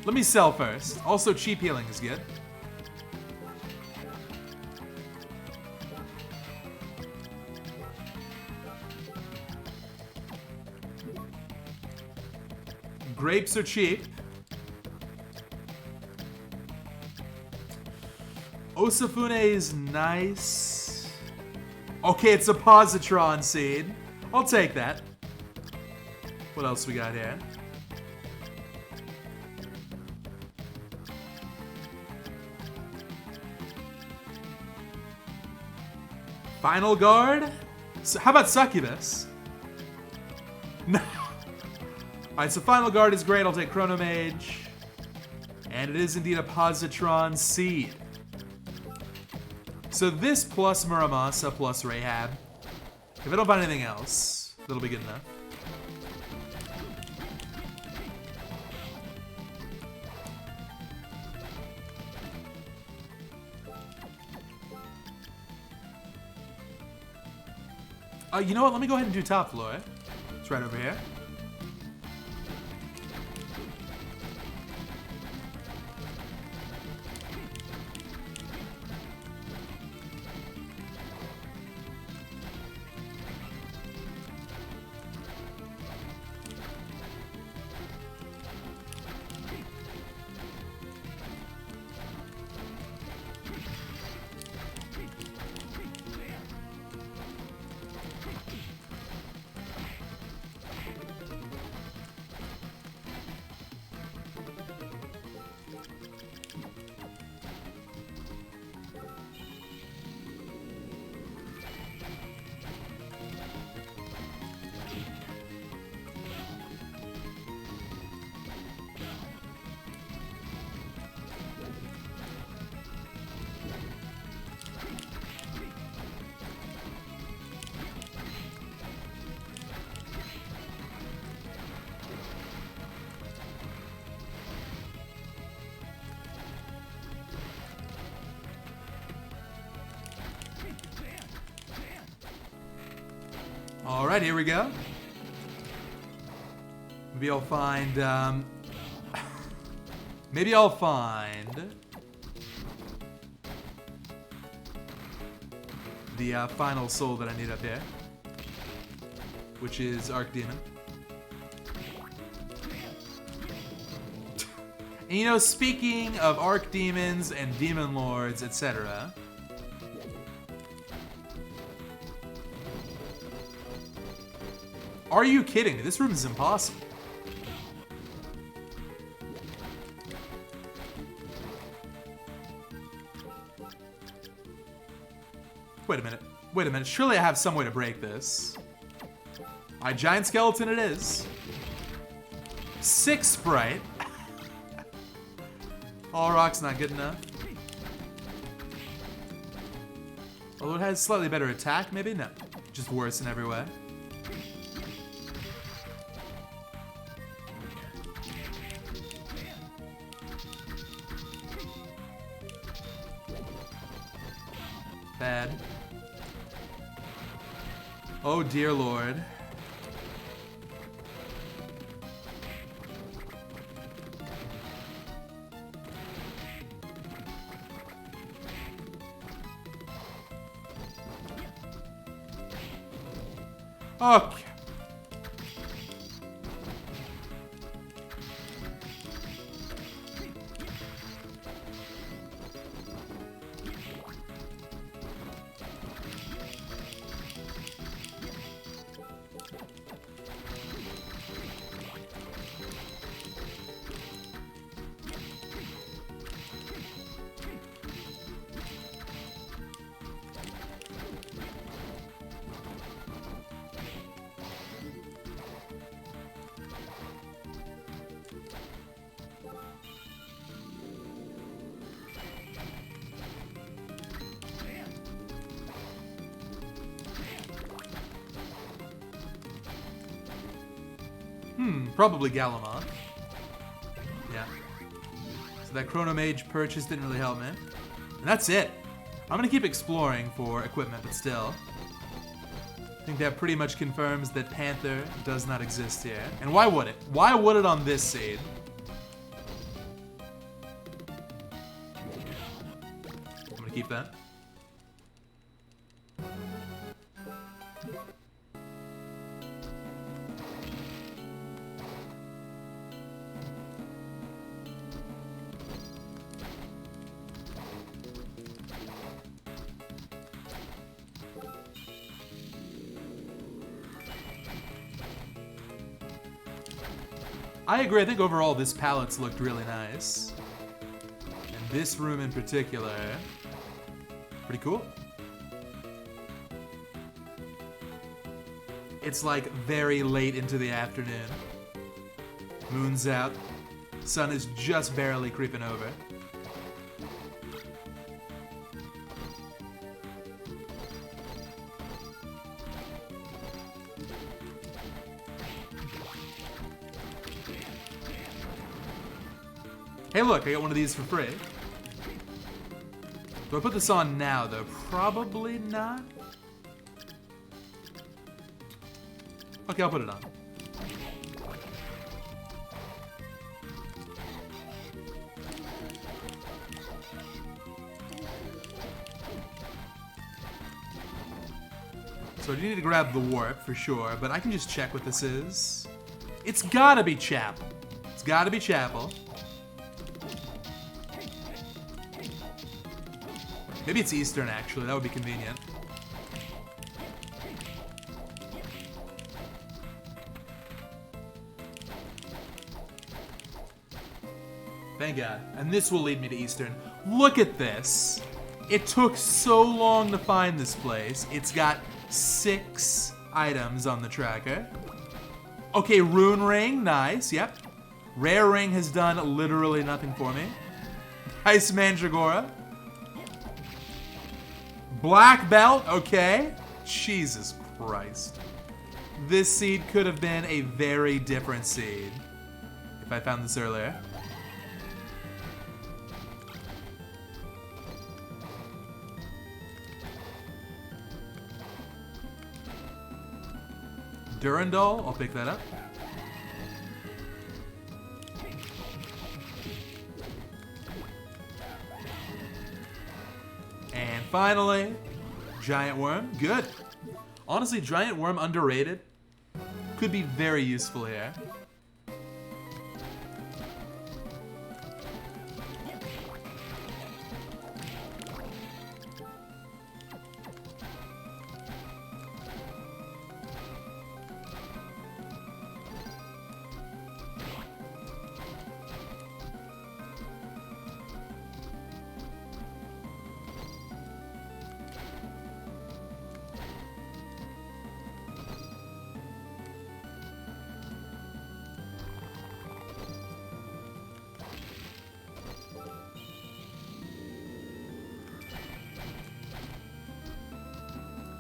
Speaker 1: Let me sell first. Also, cheap healing is good. Grapes are cheap. Osafune is nice. Okay, it's a positron seed. I'll take that. What else we got here? Final guard? So how about Succubus? No. Alright, so Final Guard is great. I'll take Chrono Mage. And it is indeed a Positron Seed. So this plus Muramasa plus Rahab. If I don't find anything else, that'll be good enough. You know what? Let me go ahead and do top floor. It's right over here. Alright, here we go. Maybe I'll find, maybe I'll find the final soul that I need up here, which is Archdemon. And you know, speaking of Archdemons and Demon Lords, etc., are you kidding me? This room is impossible. Wait a minute. Wait a minute. Surely I have some way to break this. Alright, giant skeleton it is. 6 sprite. All rock's not good enough. Although it has slightly better attack, maybe? No. Just worse in every way. Bad. Oh dear Lord. Okay. Probably Galamon. Yeah. So that Chrono Mage purchase didn't really help me. And that's it. I'm gonna keep exploring for equipment, but still. I think that pretty much confirms that Panther does not exist here. And why would it? Why would it on this seed? I'm gonna keep that. I agree, I think overall this palette's looked really nice. And this room in particular, pretty cool. It's like very late into the afternoon. Moon's out. Sun is just barely creeping over. Hey look, I got one of these for free. Do I put this on now though? Probably not. Okay, I'll put it on. So I do need to grab the warp for sure, but I can just check what this is. It's gotta be Chapel. It's gotta be Chapel. Maybe it's Eastern, actually. That would be convenient. Thank God. And this will lead me to Eastern. Look at this. It took so long to find this place. It's got 6 items on the tracker. Okay, Rune Ring. Nice. Yep. Rare Ring has done literally nothing for me. Ice Mandragora. Black Belt, okay. Jesus Christ. This seed could have been a very different seed if I found this earlier. Durandal, I'll pick that up. And finally, Giant Worm. Good. Honestly, Giant Worm underrated. Could be very useful here.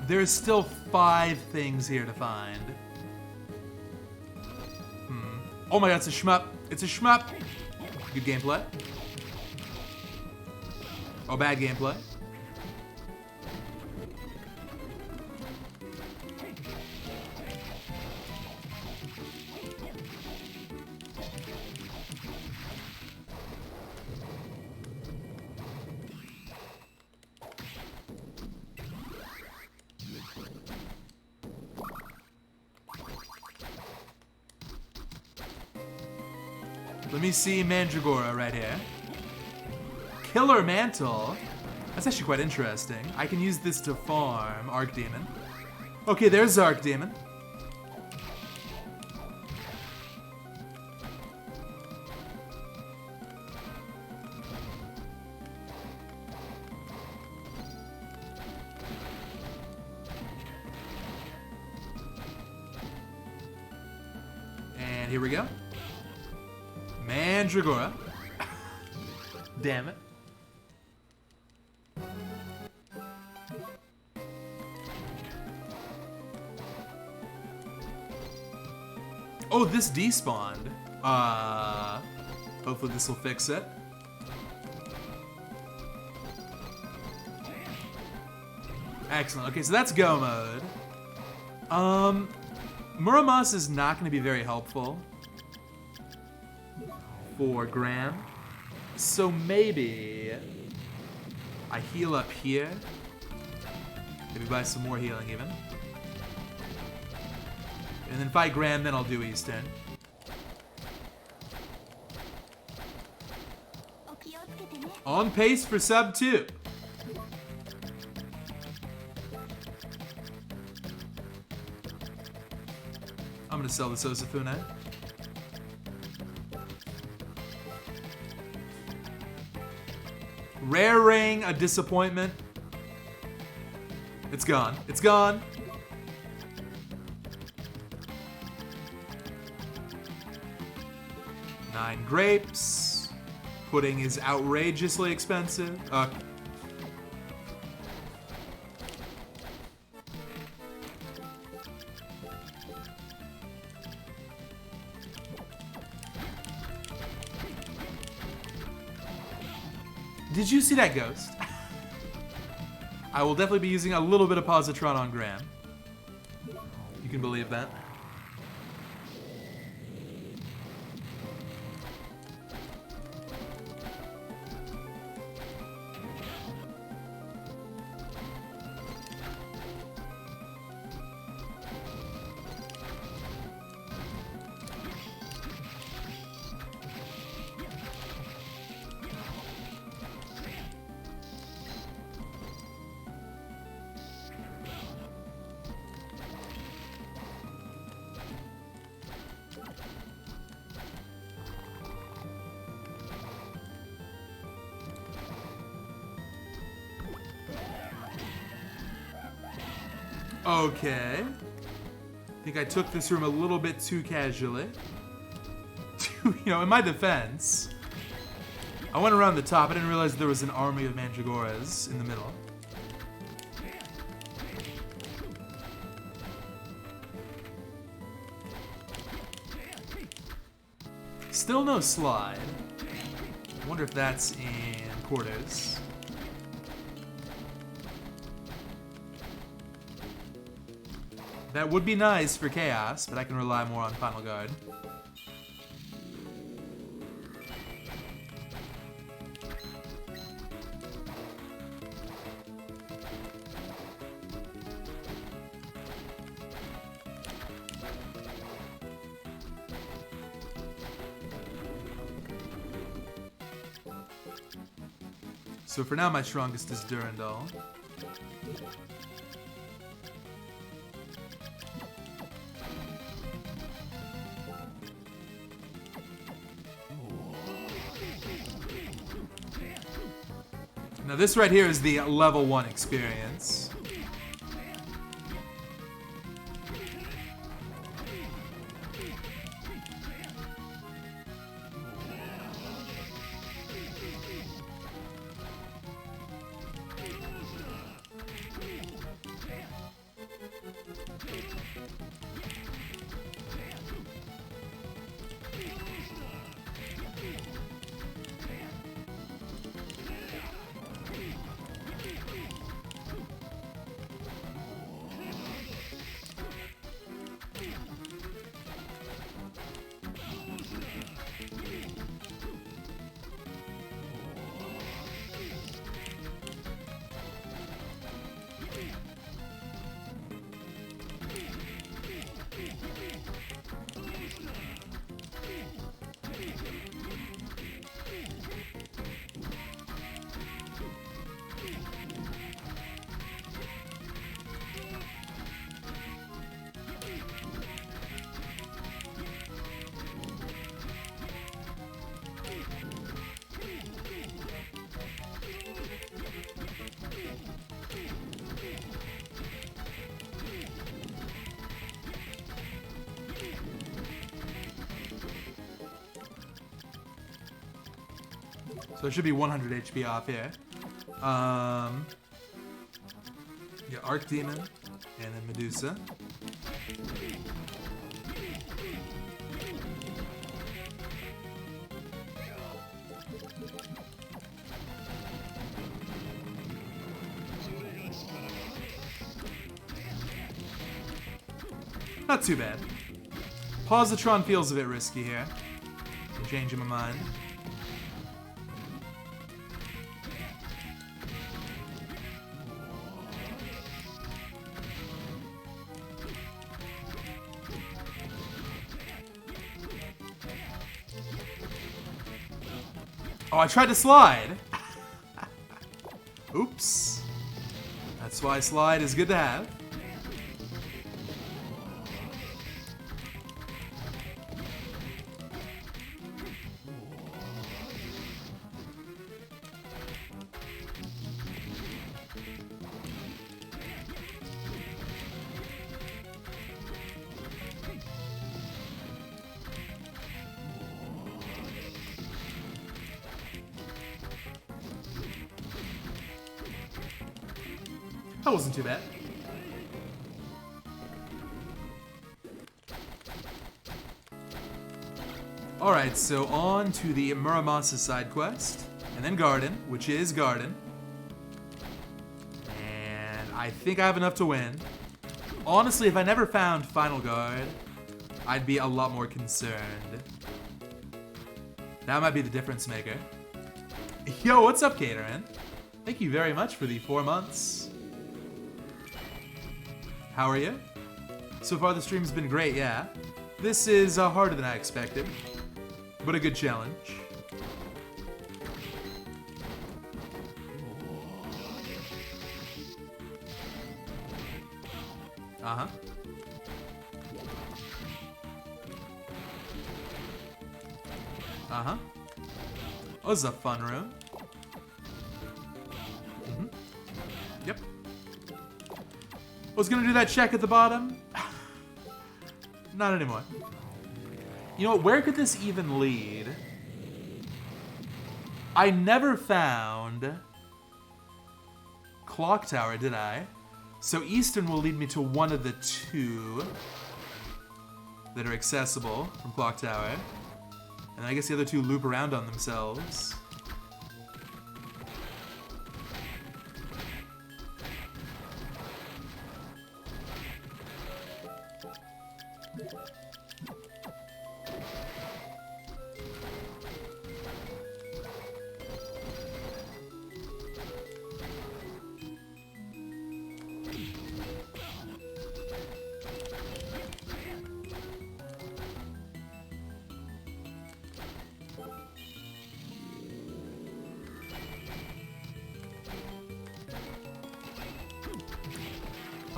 Speaker 1: There's still 5 things here to find. Oh my god, it's a shmup. It's a shmup. Good gameplay. Oh, bad gameplay. Let me see Mandragora right here. Killer Mantle. That's actually quite interesting. I can use this to farm Archdemon. Okay, there's Archdemon. And here we go. Mandragora. Damn it. Oh, this despawned. Hopefully this will fix it. Excellent. Okay, so that's go mode. Muramas is not going to be very helpful for Graham. So maybe I heal up here. Maybe buy some more healing even. And then fight Graham, then I'll do Eastern. On pace for sub 2. I'm gonna sell the Sosafune. Rare ring, a disappointment. It's gone. It's gone. Nine grapes. Pudding is outrageously expensive. Did you see that ghost? I will definitely be using a little bit of positron on Graham. You can believe that. Okay. I think I took this room a little bit too casually. You know, in my defense, I went around the top. I didn't realize there was an army of Mandragoras in the middle. Still no slide. I wonder if that's in quarters. That would be nice for Chaos, but I can rely more on Final Guard. So for now, my strongest is Durandal. Now this right here is the level 1 experience. So it should be 100 HP off here. Yeah, Arc Demon, and then Medusa. Not too bad. Positron feels a bit risky here. I'm changing my mind. Oh, I tried to slide. Oops. That's why slide is good to have. That wasn't too bad. Alright, so on to the Muramasa side quest. And then Garden, which is Garden. And I think I have enough to win. Honestly, if I never found Final Guard, I'd be a lot more concerned. That might be the difference maker. Yo, what's up, Caterin? Thank you very much for the 4 months. How are you? So far the stream's been great, yeah. This is harder than I expected, but a good challenge. Uh-huh. Uh-huh. Oh, this is a fun room. Yep. I was gonna do that check at the bottom. Not anymore. You know what? Where could this even lead? I never found Clock Tower, did I? So Eastern will lead me to one of the 2 that are accessible from Clock Tower. And I guess the other 2 loop around on themselves.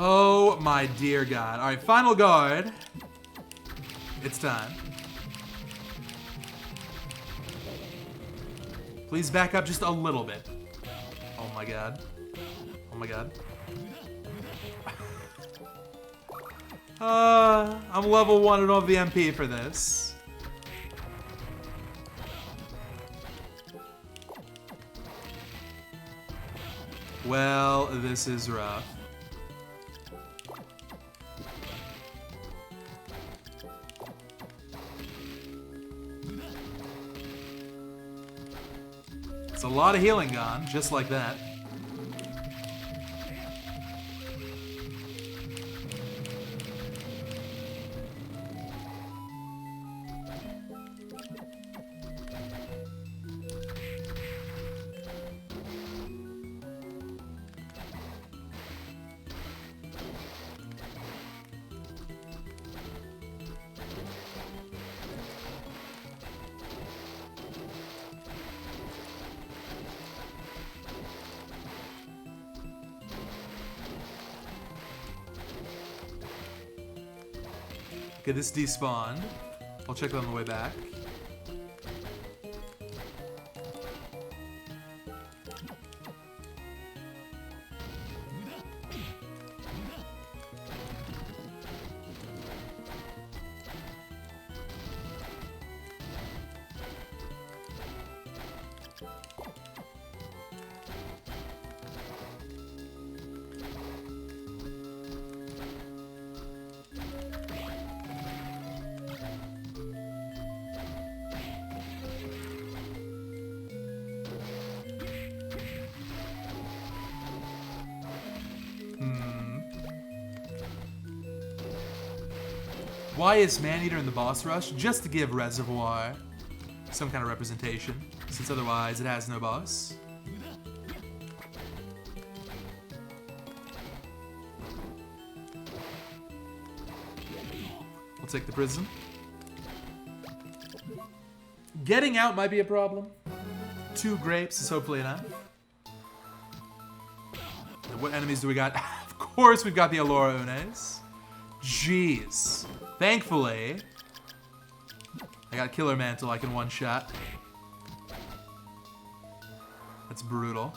Speaker 1: Oh my dear God. Alright, Final Guard. It's time. Please back up just a little bit. Oh my God. Oh my God. I'm level 1 and don't have the MP for this. Well, this is rough. It's a lot of healing gone, just like that. Okay, this despawned. I'll check it on the way back. Why is Maneater in the boss rush? Just to give Reservoir some kind of representation, since otherwise it has no boss. We'll take the prison. Getting out might be a problem. 2 grapes is hopefully enough. And what enemies do we got? Of course we've got the Allura Unes. Jeez. Thankfully, I got Killer Mantle like in one shot. That's brutal.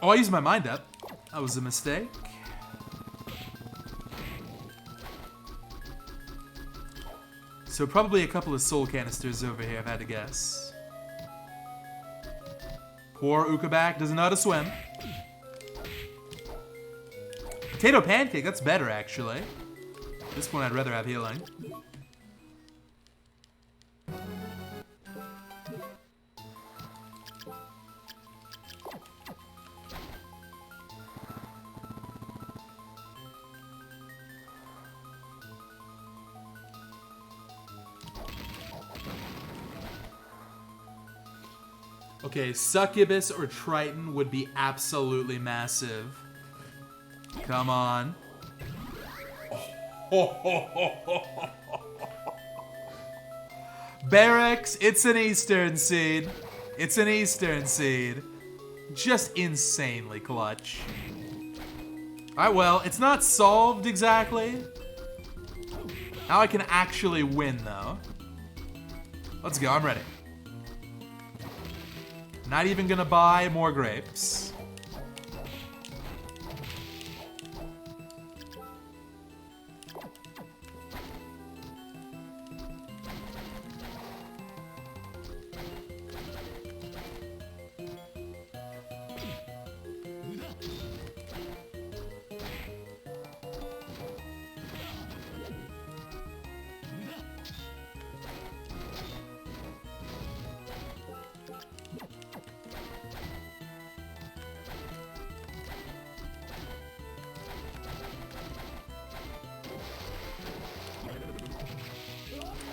Speaker 1: Oh, I used my mind up. That was a mistake. So probably a couple of soul canisters over here, if I had to guess. Poor Ukabak doesn't know how to swim. Potato Pancake, that's better actually. This one I'd rather have healing. Okay, Succubus or Triton would be absolutely massive. Come on. Barracks, it's an Eastern Seed. It's an Eastern Seed. Just insanely clutch. Alright, well, it's not solved exactly. Now I can actually win, though. Let's go, I'm ready. Not even gonna buy more grapes.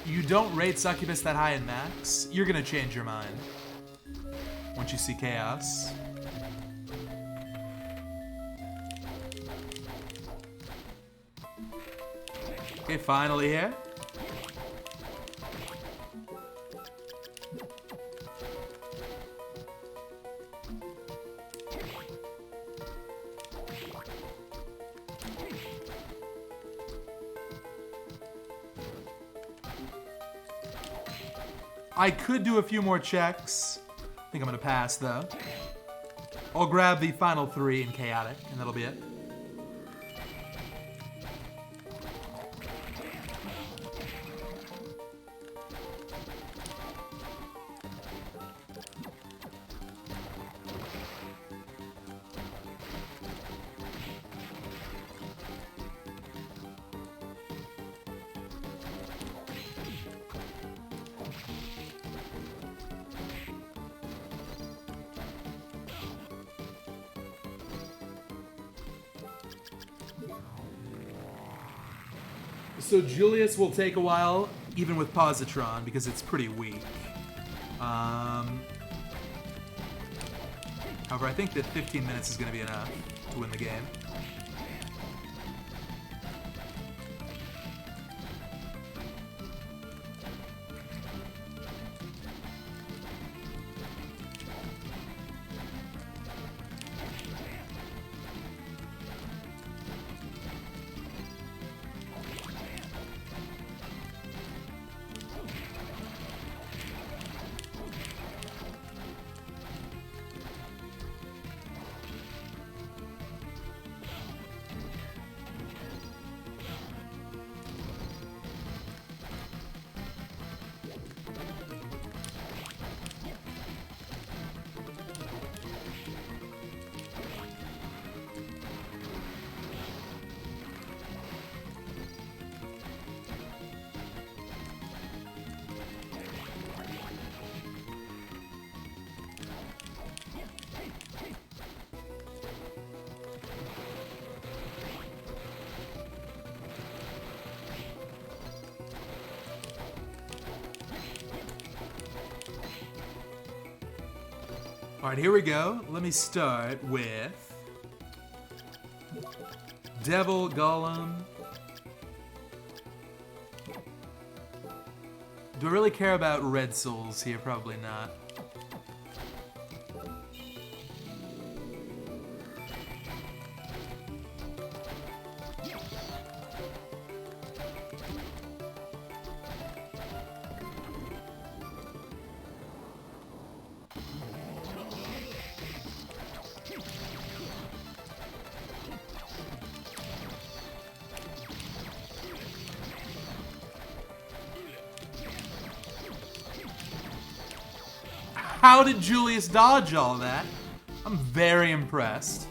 Speaker 1: You don't rate Succubus that high in max, you're gonna change your mind once you see Chaos. Okay, finally here. I could do a few more checks. I think I'm gonna pass though. I'll grab the final 3 in Chaotic, and that'll be it. So Julius will take a while, even with Positron, because it's pretty weak. However, I think that 15 minutes is going to be enough to win the game. Alright, here we go. Let me start with Devil Golem. Do I really care about red souls here? Probably not. How did Julius dodge all that? I'm very impressed.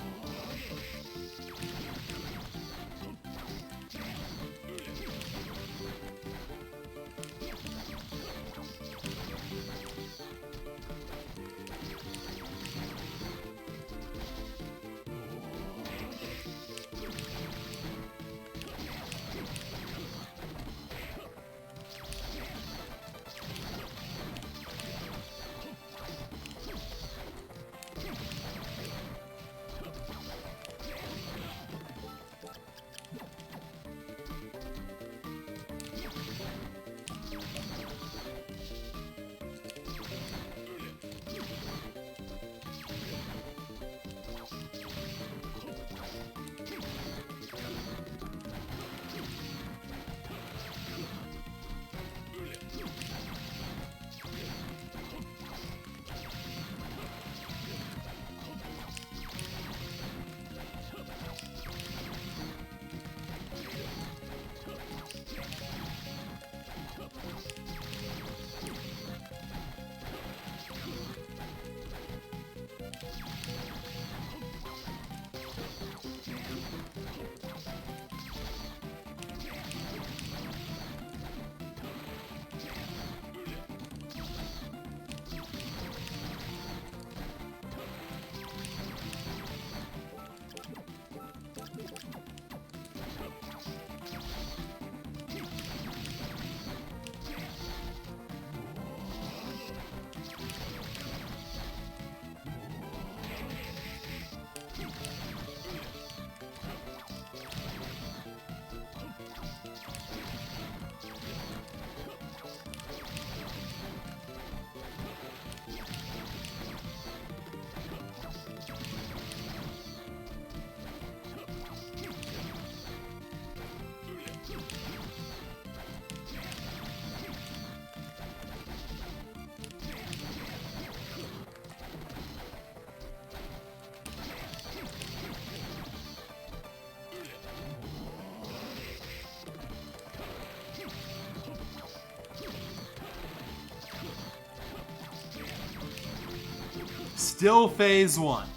Speaker 1: Still phase 1.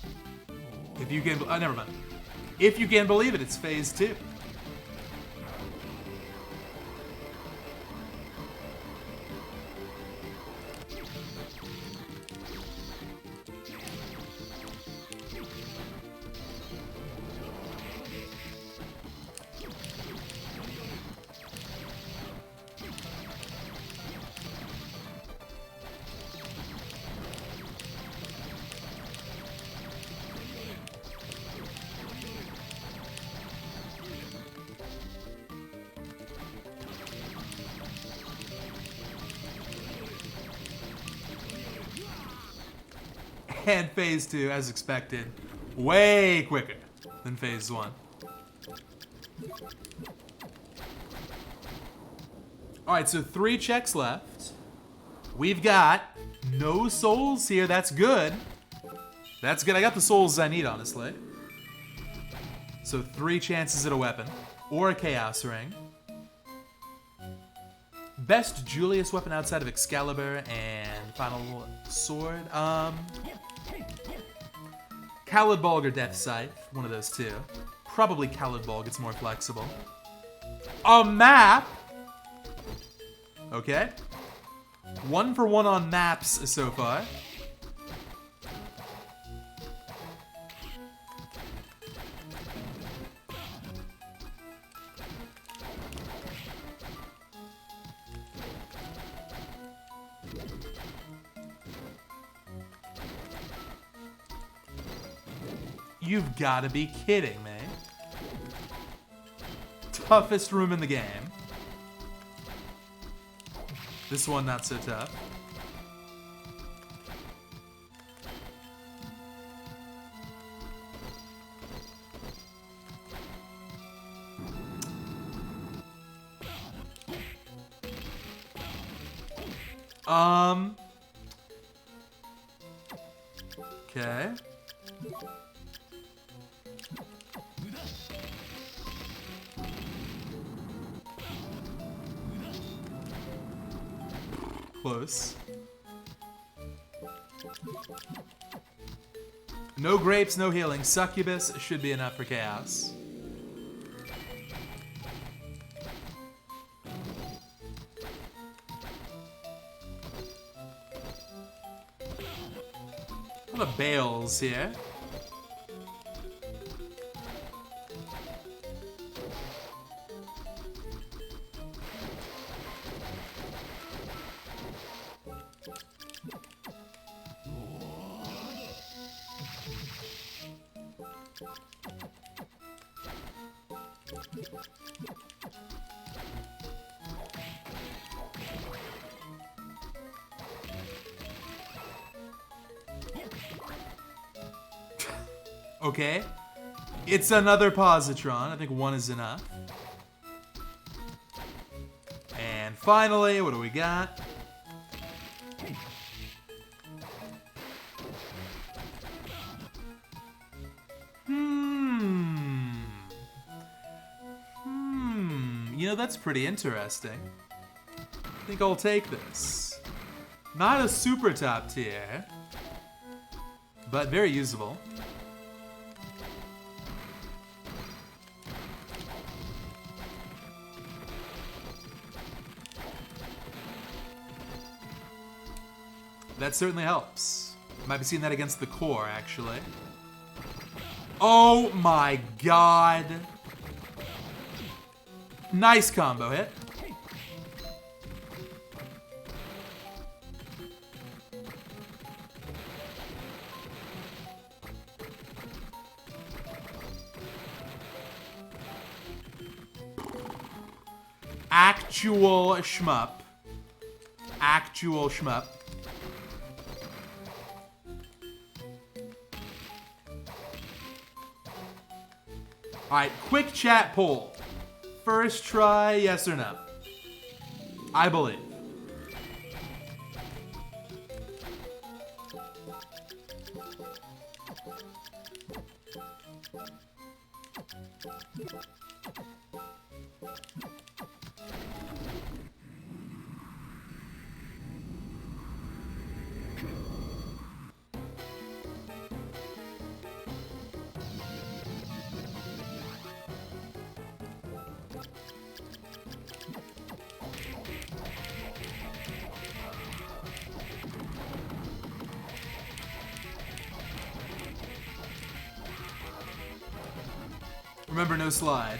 Speaker 1: If you can, never mind. If you can believe it, it's phase 2. And phase 2, as expected, way quicker than phase 1. Alright, so 3 checks left. We've got no souls here. That's good. That's good. I got the souls I need, honestly. So 3 chances at a weapon or a Chaos Ring. Best Julius weapon outside of Excalibur and Final Sword. Khalid Bulg or Death Scythe, one of those two. Probably Khalid Bulg, it's more flexible. A map! Okay. 1 for 1 on maps so far. You've got to be kidding me. Toughest room in the game. This one not so tough. Okay. Close. No grapes, no healing. Succubus should be enough for chaos. A lot of bales here. Okay. It's another positron. I think one is enough. And finally, what do we got? You know, that's pretty interesting. I think I'll take this. Not a super top tier, but very usable. That certainly helps. Might be seeing that against the core, actually. Oh my god. Nice combo hit. Actual shmup. Actual shmup. Alright, quick chat poll. First try, yes or no? I believe. Remember, no slide.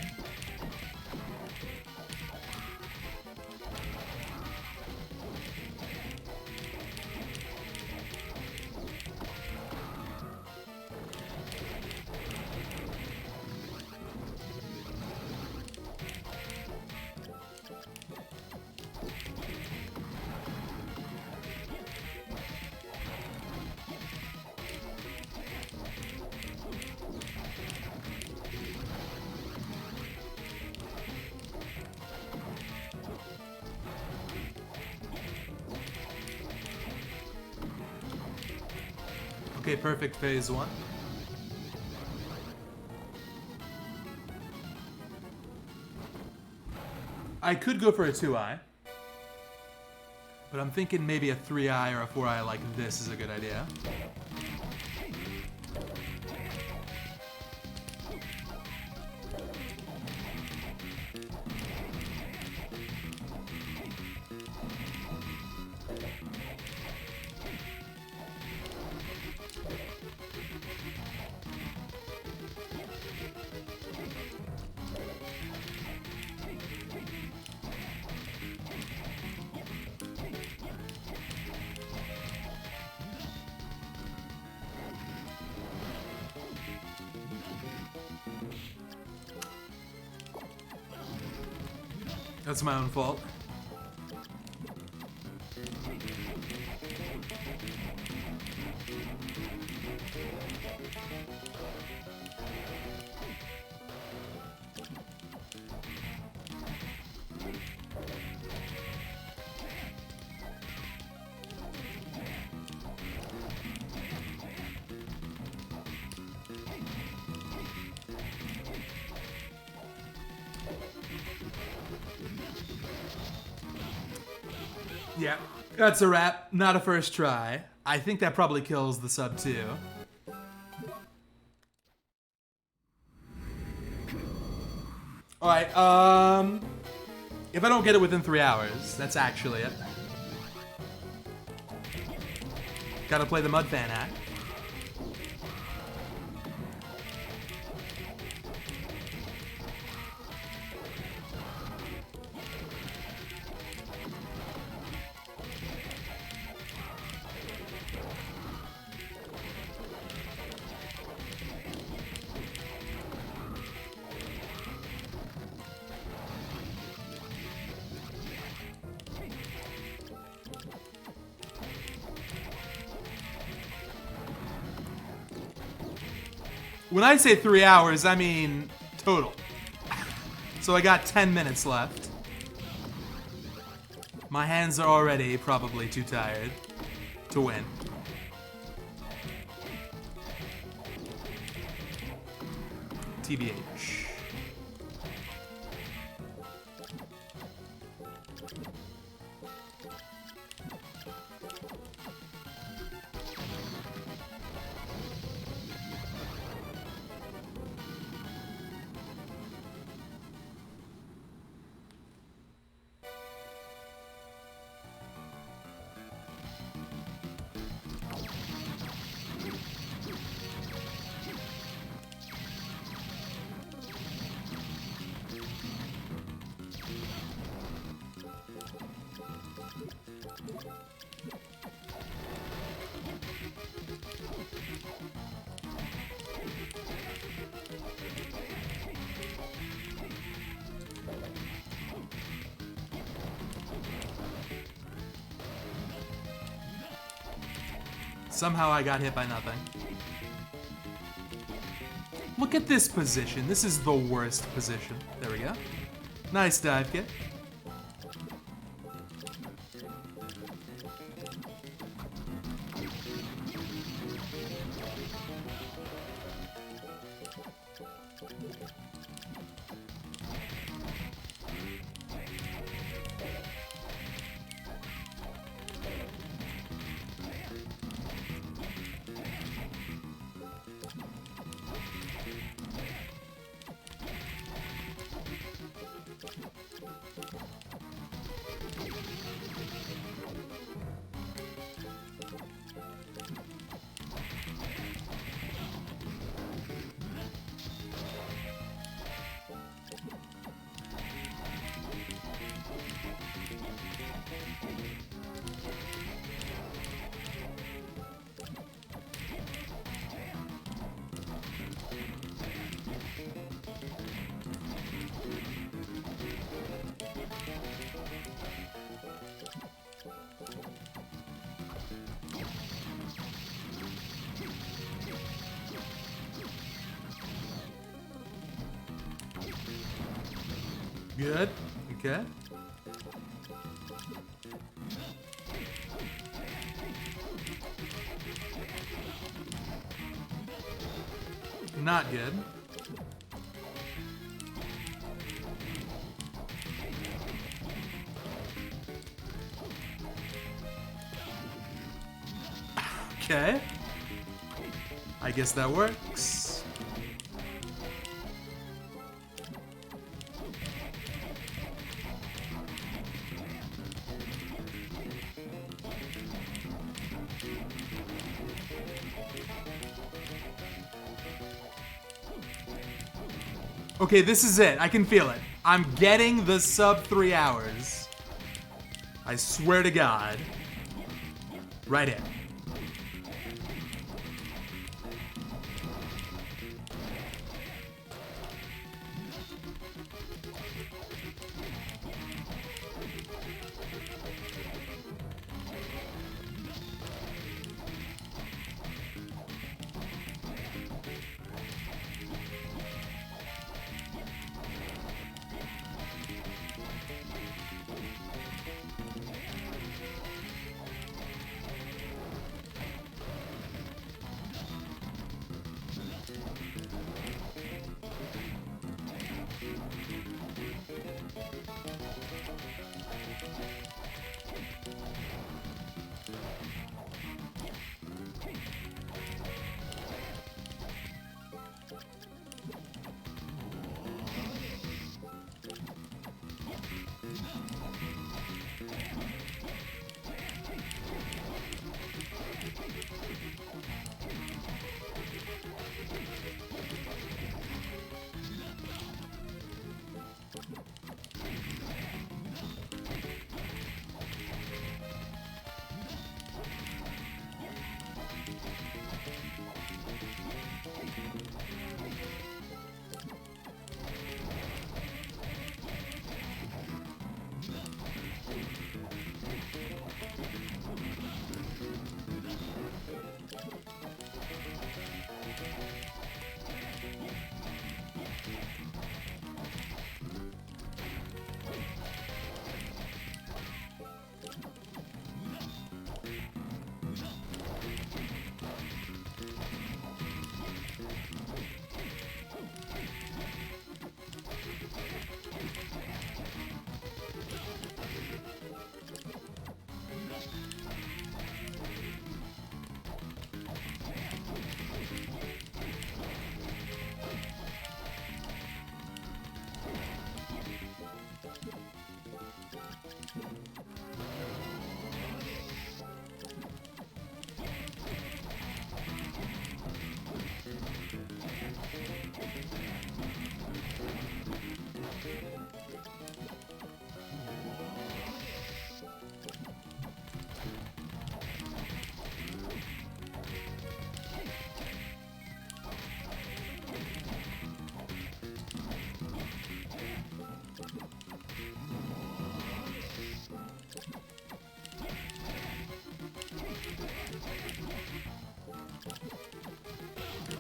Speaker 1: Okay, perfect phase one. I could go for a 2-eye, but I'm thinking maybe a 3-eye or a 4-eye like this is a good idea. That's my own fault. Yeah, that's a wrap. Not a first try. I think that probably kills the sub too. Alright, if I don't get it within 3 hours, that's actually it. Gotta play the mud fan act. When I say 3 hours, I mean total. So I got 10 minutes left. My hands are already probably too tired to win. TBH. Somehow I got hit by nothing. Look at this position. This is the worst position. There we go. Nice dive kick. Good. Okay. Not good. Okay. I guess that works. Okay, this is it. I can feel it. I'm getting the sub 3 hours. I swear to God. Right in.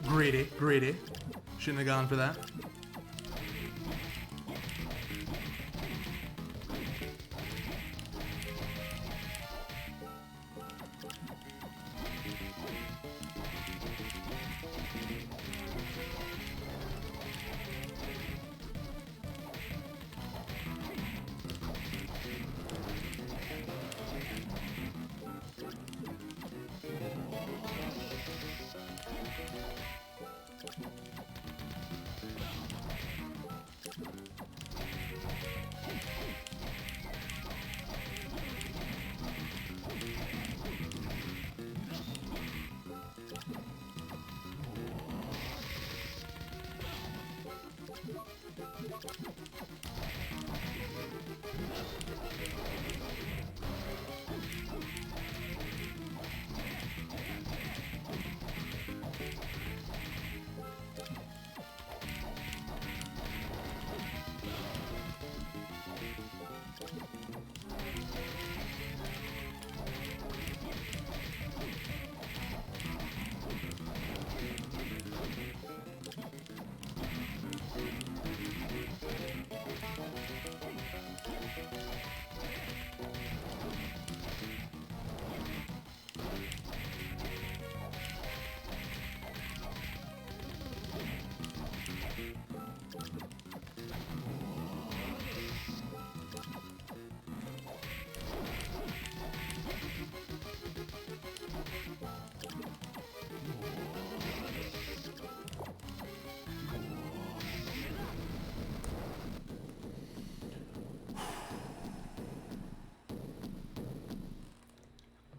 Speaker 1: Greedy, greedy. Shouldn't have gone for that.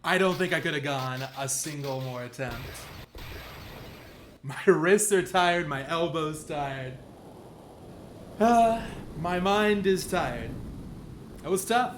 Speaker 1: I don't think I could have gone a single more attempt. My wrists are tired, my elbows tired. My mind is tired. That was tough.